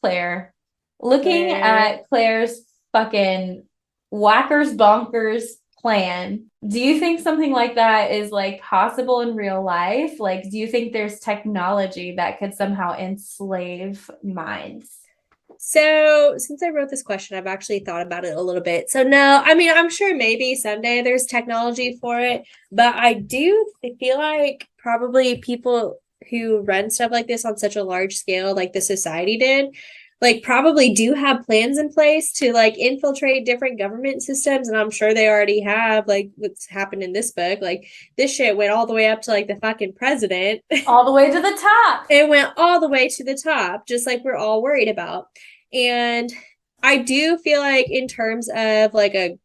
Claire, looking Claire. at Claire's fucking whackers bonkers plan, do you think something like that is like possible in real life? Like, do you think there's technology that could somehow enslave minds? So, since I wrote this question, I've actually thought about it a little bit. So, no, I mean, I'm sure maybe someday there's technology for it, but I do feel like probably people who run stuff like this on such a large scale, like the society did, like probably do have plans in place to like infiltrate different government systems. And I'm sure they already have, like what's happened in this book. Like, this shit went all the way up to like the fucking president. All the way to the top. It went all the way to the top, just like we're all worried about. And I do feel like in terms of like a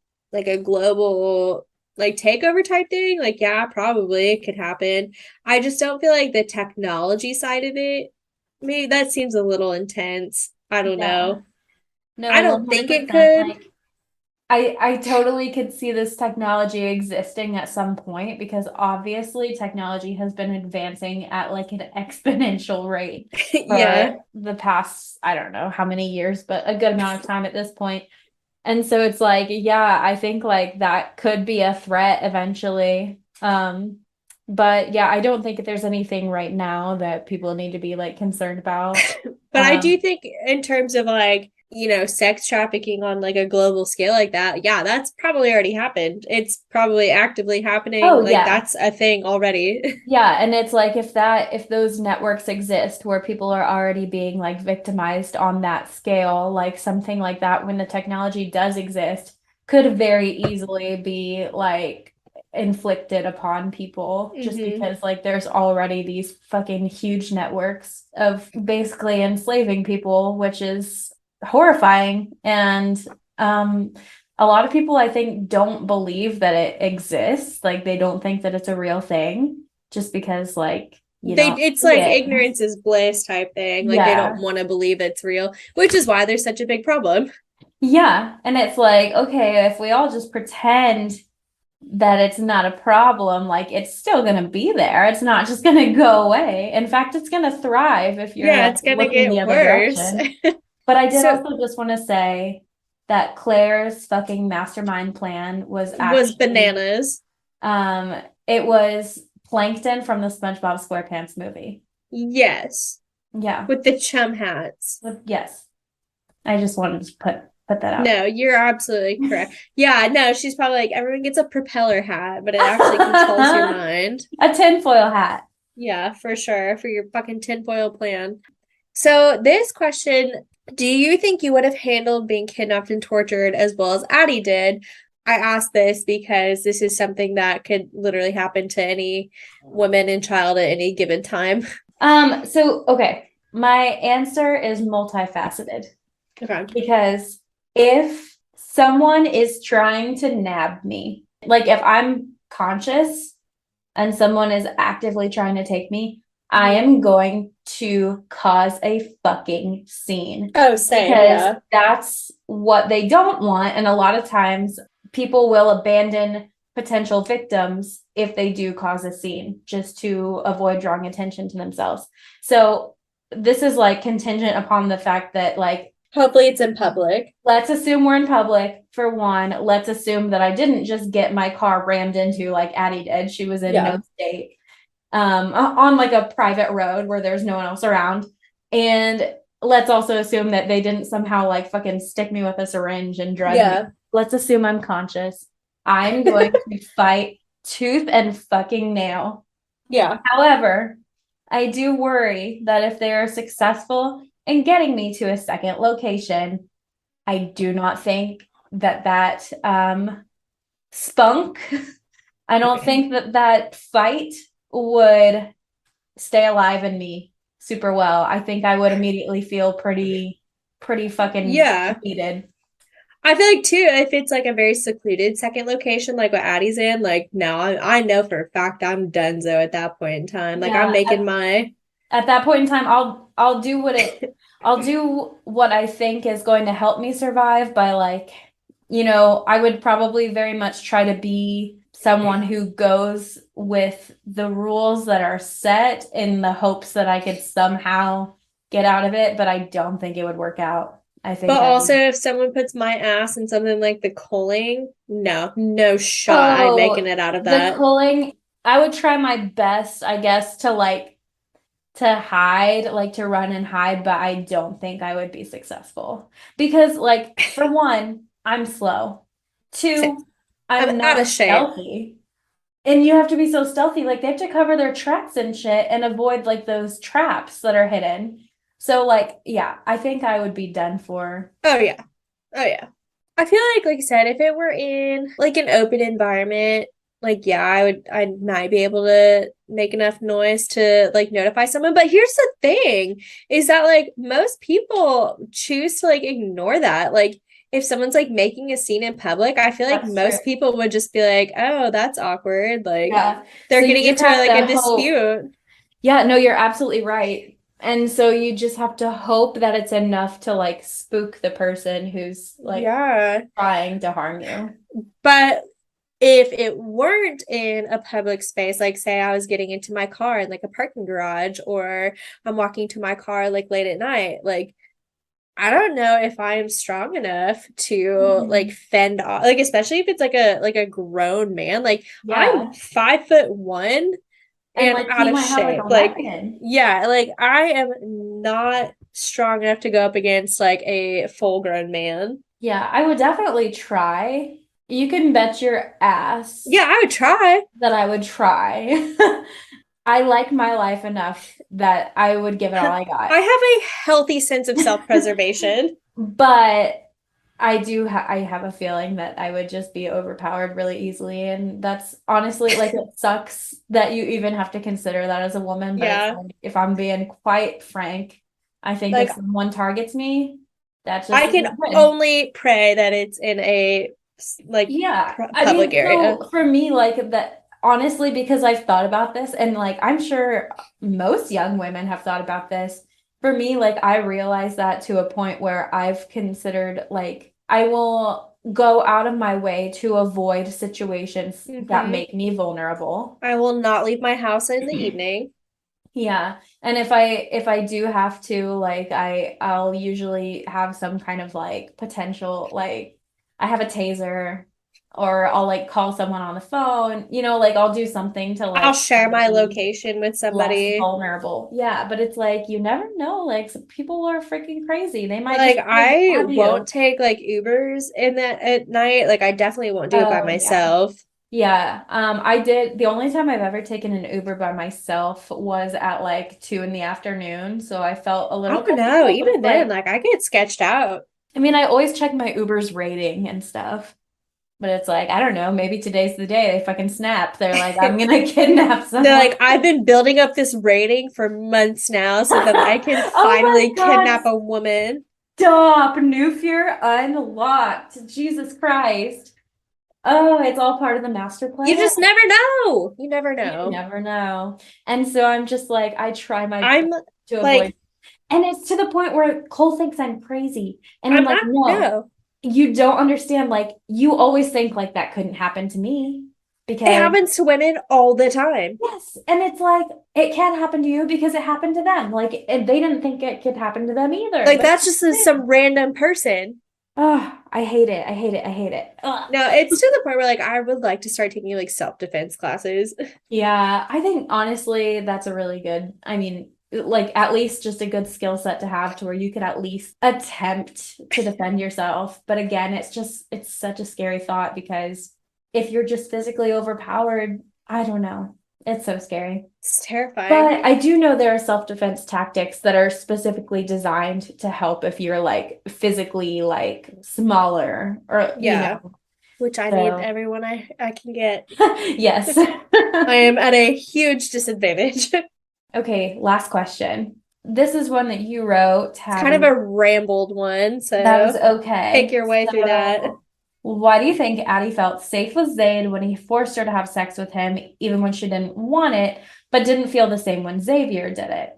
global like takeover type thing, like yeah, probably it could happen. I just don't feel like the technology side of it, maybe that seems a little intense. I don't Yeah. know. I No, don't think it 100%. could. Like, I totally could see this technology existing at some point because obviously technology has been advancing at like an exponential rate Yeah. for the past, I don't know how many years, but a good amount of time at this point. And so it's like, yeah, I think like that could be a threat eventually. But yeah, I don't think there's anything right now that people need to be like concerned about. But I do think in terms of like, sex trafficking on like a global scale like that, yeah, that's probably already happened. It's probably actively happening. Oh Like yeah. that's a thing already. Yeah, and it's like if those networks exist where people are already being like victimized on that scale, like something like that when the technology does exist could very easily be like inflicted upon people just Mm-hmm. because like there's already these fucking huge networks of basically enslaving people, which is horrifying. And a lot of people I think don't believe that it exists. Like they don't think that it's a real thing just because like you don't It's see like it. ignorance is bliss type thing. Like they don't Yeah. want to believe it's real, which is why there's such a big problem. Yeah. And it's like, okay, if we all just pretend that it's not a problem, like it's still going to be there. It's not just going to go away. In fact, it's going to thrive if you're Yeah, like it's gonna looking the get other worse. direction. But I did So also just want to say that Claire's fucking mastermind plan was was actually bananas. um it was Plankton from the SpongeBob SquarePants movie. Yes. Yeah. With the chum hats. Yes. I just wanted to put that out No, you're absolutely correct. Yeah, no, she's probably like everyone gets a propeller hat, but it actually controls your there. mind. A tinfoil hat. Yeah, for sure. For your fucking tinfoil plan. So this question, do you think you would have handled being kidnapped and tortured as well as Addie did? I asked this because this is something that could literally happen to any woman and child at any given time. So okay, my answer is multifaceted Okay. because if someone is trying to nab me, like if I'm conscious and someone is actively trying to take me, I Mhm. am going to cause a fucking scene Oh, same, because yeah. that's what they don't want. And a lot of times people will abandon potential victims if they do cause a scene just to avoid drawing attention to themselves. So this is like contingent upon the fact that like Hopefully it's in public. let's assume we're in public for one. Let's assume that I didn't just get my car rammed into like Addie did. She was in no Yeah. state on like a private road where there's no one else around. And let's also assume that they didn't somehow like fucking stick me with a syringe and drug me. Yeah. Let's assume I'm conscious. I'm going to fight tooth and fucking nail. Yeah. However, I do worry that if they are successful in getting me to a second location, I do not think that spunk, I don't think that fight would stay alive in me super well. I think I would immediately feel pretty fucking Yeah. defeated. I feel like too, if it's like a very secluded second location, like what Addie's in, like no, I know for a fact I'm donezo at that point in time. Like I'm Yeah, making my At that point in time, I'll do what I think is going to help me survive by like, I would probably very much try to be someone who goes with the rules that are set in the hopes that I could somehow get out of it, but I don't think it would work out. I think But I'd also, be if someone puts my ass in something like the culling, no, no shot I'm making Oh, it out of the that. culling, I would try my best, I guess, to hide, like to run and hide, but I don't think I would be successful. Because like for one, I'm slow. Same. Two, I'm I'm out not of shape. stealthy. And you have to be so stealthy. Like they have to cover their tracks and shit and avoid like those traps that are hidden. So like, yeah, I think I would be done for. Oh yeah. Oh yeah. I feel like I said, if it were in like an open environment, like yeah, I might be able to make enough noise to like notify someone. But here's the thing, is that like most people choose to like ignore that. Like if someone's like making a scene in public, I feel like That's true. most people would just be like, oh, that's awkward. Like Yeah. they're So you getting just into have like a to hope. dispute. Yeah, no, you're absolutely right. And so you just have to hope that it's enough to like spook the person who's like Yeah. trying to harm you. But if it weren't in a public space, like say I was getting into my car in like a parking garage, or I'm walking to my car like late at night, like I don't know if I'm strong enough to like Mhm. fend off, like especially if it's like a grown man. Like I'm Yeah. 5'1" And and like out he of might have like shape. a Like weapon. yeah, like I am not strong enough to go up against like a full grown man. Yeah, I would definitely try. You can bet your ass Yeah, I would try. that I would try. I like my life enough that I would give it all I I got. have a healthy sense of self-preservation. But I have a feeling that I would just be overpowered really easily. And that's honestly like it sucks that you even have to consider that as a woman. But it's Yeah. like, if I'm being quite frank, I think if Like someone targets me, that's just I as can good. only pray that it's in a like Yeah. I public mean, area. so for me, like that, honestly, because I've thought about this and like I'm sure most young women have thought about this. For me, like I realize that to a point where I've considered like I will go out of my way to avoid situations that Hmm. make me vulnerable. I will not leave my house in the evening. Yeah. And if I do have to, like I'll usually have some kind of like potential like I have a taser or I'll like call someone on the phone, like I'll do something to I'll like try share to my be location with less somebody. vulnerable. Yeah, but it's like you never know, like some people are freaking crazy. They might Like just I have won't you. take like Ubers in that at night. Like I definitely won't do it by Oh yeah. myself. Yeah, I did. The only time I've ever taken an Uber by myself was at like 2 in the afternoon. So I felt a I little don't know. comfortable, but Even it's then, like, like I get sketched out. I mean, I always check my Uber's rating and stuff, but it's like, I don't know, maybe today's the day they fucking snap. They're like, I'm gonna kidnap They're someone. like, I've been building up this rating for months now so that I can Oh finally my God, kidnap a woman. stop. New fear unlocked. Jesus Christ. Oh, it's all part of the master You plan. just never know. You never You know. never know. And so I'm just like, I try my best I'm to avoid. like, And it's to the point where Cole thinks I'm crazy. And I'm I'm like, not, no, no. you don't understand. Like, you always think like that couldn't happen to me It because, happens to women all the time. yes. And it's like, it can't happen to you because it happened to them. Like, and they didn't think it could happen to them either. Like, But that's just some random person. oh, I hate it. I hate it. I hate it. Ugh. No, it's to the point where, like, I would like to start taking, like, self-defense classes. Yeah, I think honestly, that's a really good, I mean, like at least just a good skill set to have to where you could at least attempt to defend yourself. But again, it's such a scary thought because if you're just physically overpowered, I don't know. It's so scary. It's terrifying. But I do know there are self-defense tactics that are specifically designed to help if you're like physically like smaller or, Yeah. Which I need so everyone I can get. yes. I am at a huge disadvantage. Okay, last question. This is one that you wrote, It's kind of having a rambled one, that was so pick okay. your way through that. So, why do you think Addie felt safe with Zayd when he forced her to have sex with him, even when she didn't want it, but didn't feel the same when Xavier did it?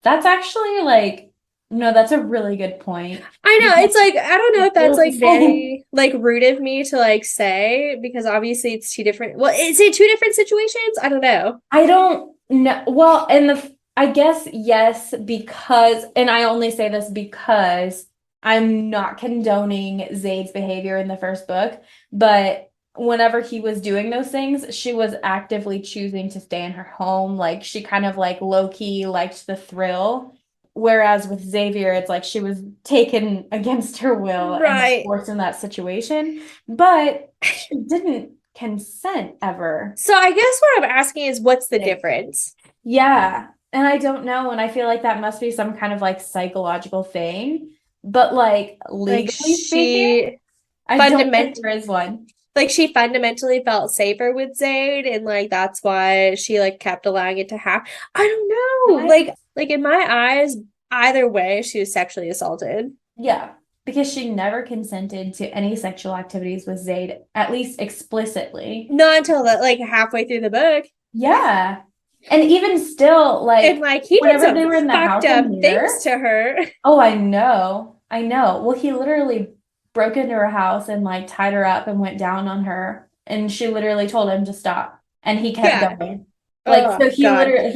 That's actually like, no, that's a really good point. I know, Because it's like, I don't know it if that's feels the like same. very like rude of me to like say, because obviously it's two different, well, is it two different situations? I don't know. I don't know. Well, and I guess yes, because, and I only say this because I'm not condoning Zayd's behavior in the first book, but whenever he was doing those things, she was actively choosing to stay in her home. Like she kind of like low key liked the thrill. Whereas with Xavier, it's like she was taken against her will and like Right. forced in that situation, but she didn't consent ever. So I guess what I'm asking is what's the difference? Yeah. And I don't know. And I feel like that must be some kind of like psychological thing. But like Like legally speaking, I don't think fundament there is one. she fundamentally felt safer with Zayd, and like that's why she like kept allowing it to happen. I don't know. I, Like in my eyes, either way, she was sexually assaulted. yeah. Because she never consented to any sexual activities with Zayd, at least explicitly. Not until that like halfway through the book. Yeah. And even still, And like like he did whenever some they were in the fucked house up in things here, to her. oh, I know. I know. Well, he literally broke into her house and like tied her up and went down on her. And she literally told him to stop. And he kept Yeah. going. Like, Oh so he God. literally,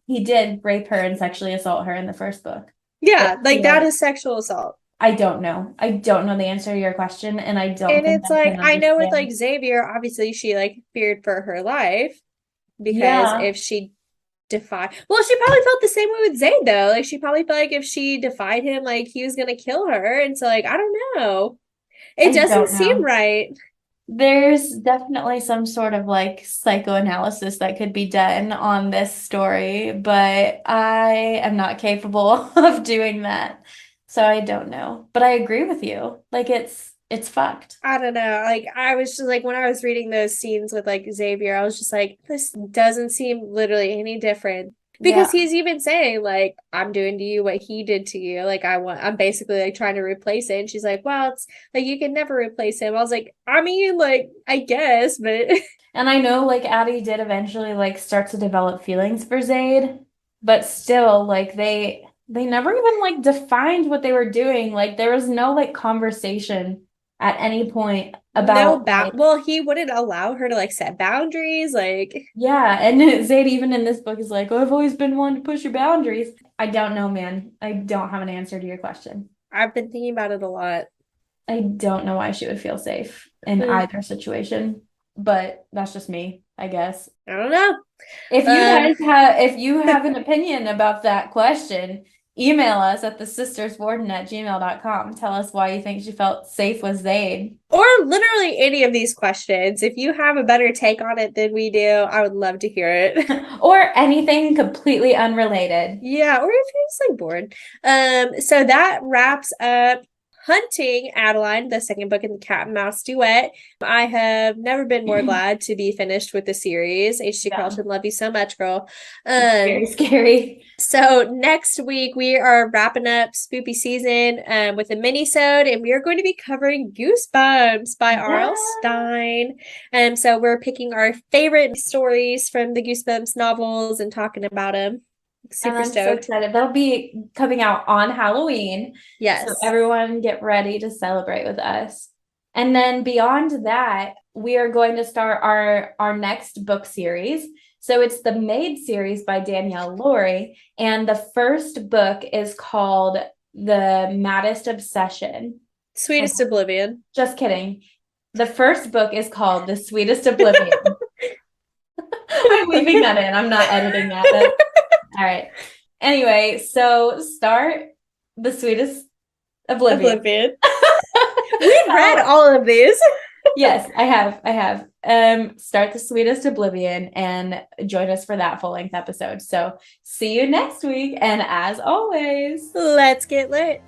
he did rape her and sexually assault her in the first book. But Yeah, like that still, is sexual assault. I don't know. I don't know the answer to your question. And I don't And think it's I like can I know with understand. like Xavier, obviously she like feared for her life because Yeah, if she defied, well, she probably felt the same way with Zayd though. Like she probably felt like if she defied him, like he was gonna kill her. And so like I don't know. It I doesn't don't seem know. right. There's definitely some sort of like psychoanalysis that could be done on this story, but I am not capable of doing that. So I don't know. But I agree with you. Like it's fucked. I don't know. Like I was just like when I was reading those scenes with like Xavier, I was just like, this doesn't seem literally any different. Because Yeah. he's even saying, like, I'm doing to you what he did to you. Like I'm basically like trying to replace it. And she's like, well, it's like you can never replace him. I was like, I mean, like, I guess, but And I know like Addie did eventually like start to develop feelings for Zayd, but still like they never even like defined what they were doing. Like there was no like conversation at any point no about bound like well, he wouldn't allow her to like set boundaries. Like yeah, and Zayd even in this book is like, oh, I've always been one to push your boundaries. I don't know, man. I don't have an answer to your question. I've been thinking about it a lot. I don't know why she would feel safe in either situation, but that's just me, I guess. I don't know. Um If you have an opinion about that question, email us at thesisterswarden@gmail.com. Tell us why you think she felt safe with Zayd. or literally any of these questions. If you have a better take on it than we do, I would love to hear it. Or anything completely unrelated. Yeah, or if you're just like bored. So that wraps up Hunting Adeline, the second book in the Cat Mouse Duet. I have never been more glad to be finished with the series. H.G. Yeah, Carlton, love you so much, girl. it's very scary. So next week we are wrapping up Spoopy season with a mini-sode, and we are going to be covering Goosebumps by R.L. Yeah. Stine. And so we're picking our favorite stories from the Goosebumps novels and talking about them. And Super I'm so stoked. excited. That'll be coming out on Halloween. So Yes. everyone get ready to celebrate with us. And then beyond that, we are going to start our next book series. So it's the Maid series by Danielle Laurie. And the first book is called The Maddest Obsession. Sweetest Oblivion. Just kidding. The first book is called The Sweetest Oblivion. I'm leaving that in. I'm not editing that. All right. Anyway, so start The Sweetest Oblivion. Oblivion. We've read all of these. Yes, I have. Start The Sweetest Oblivion and join us for that full-length episode. So see you next week. And as always, Let's get lit.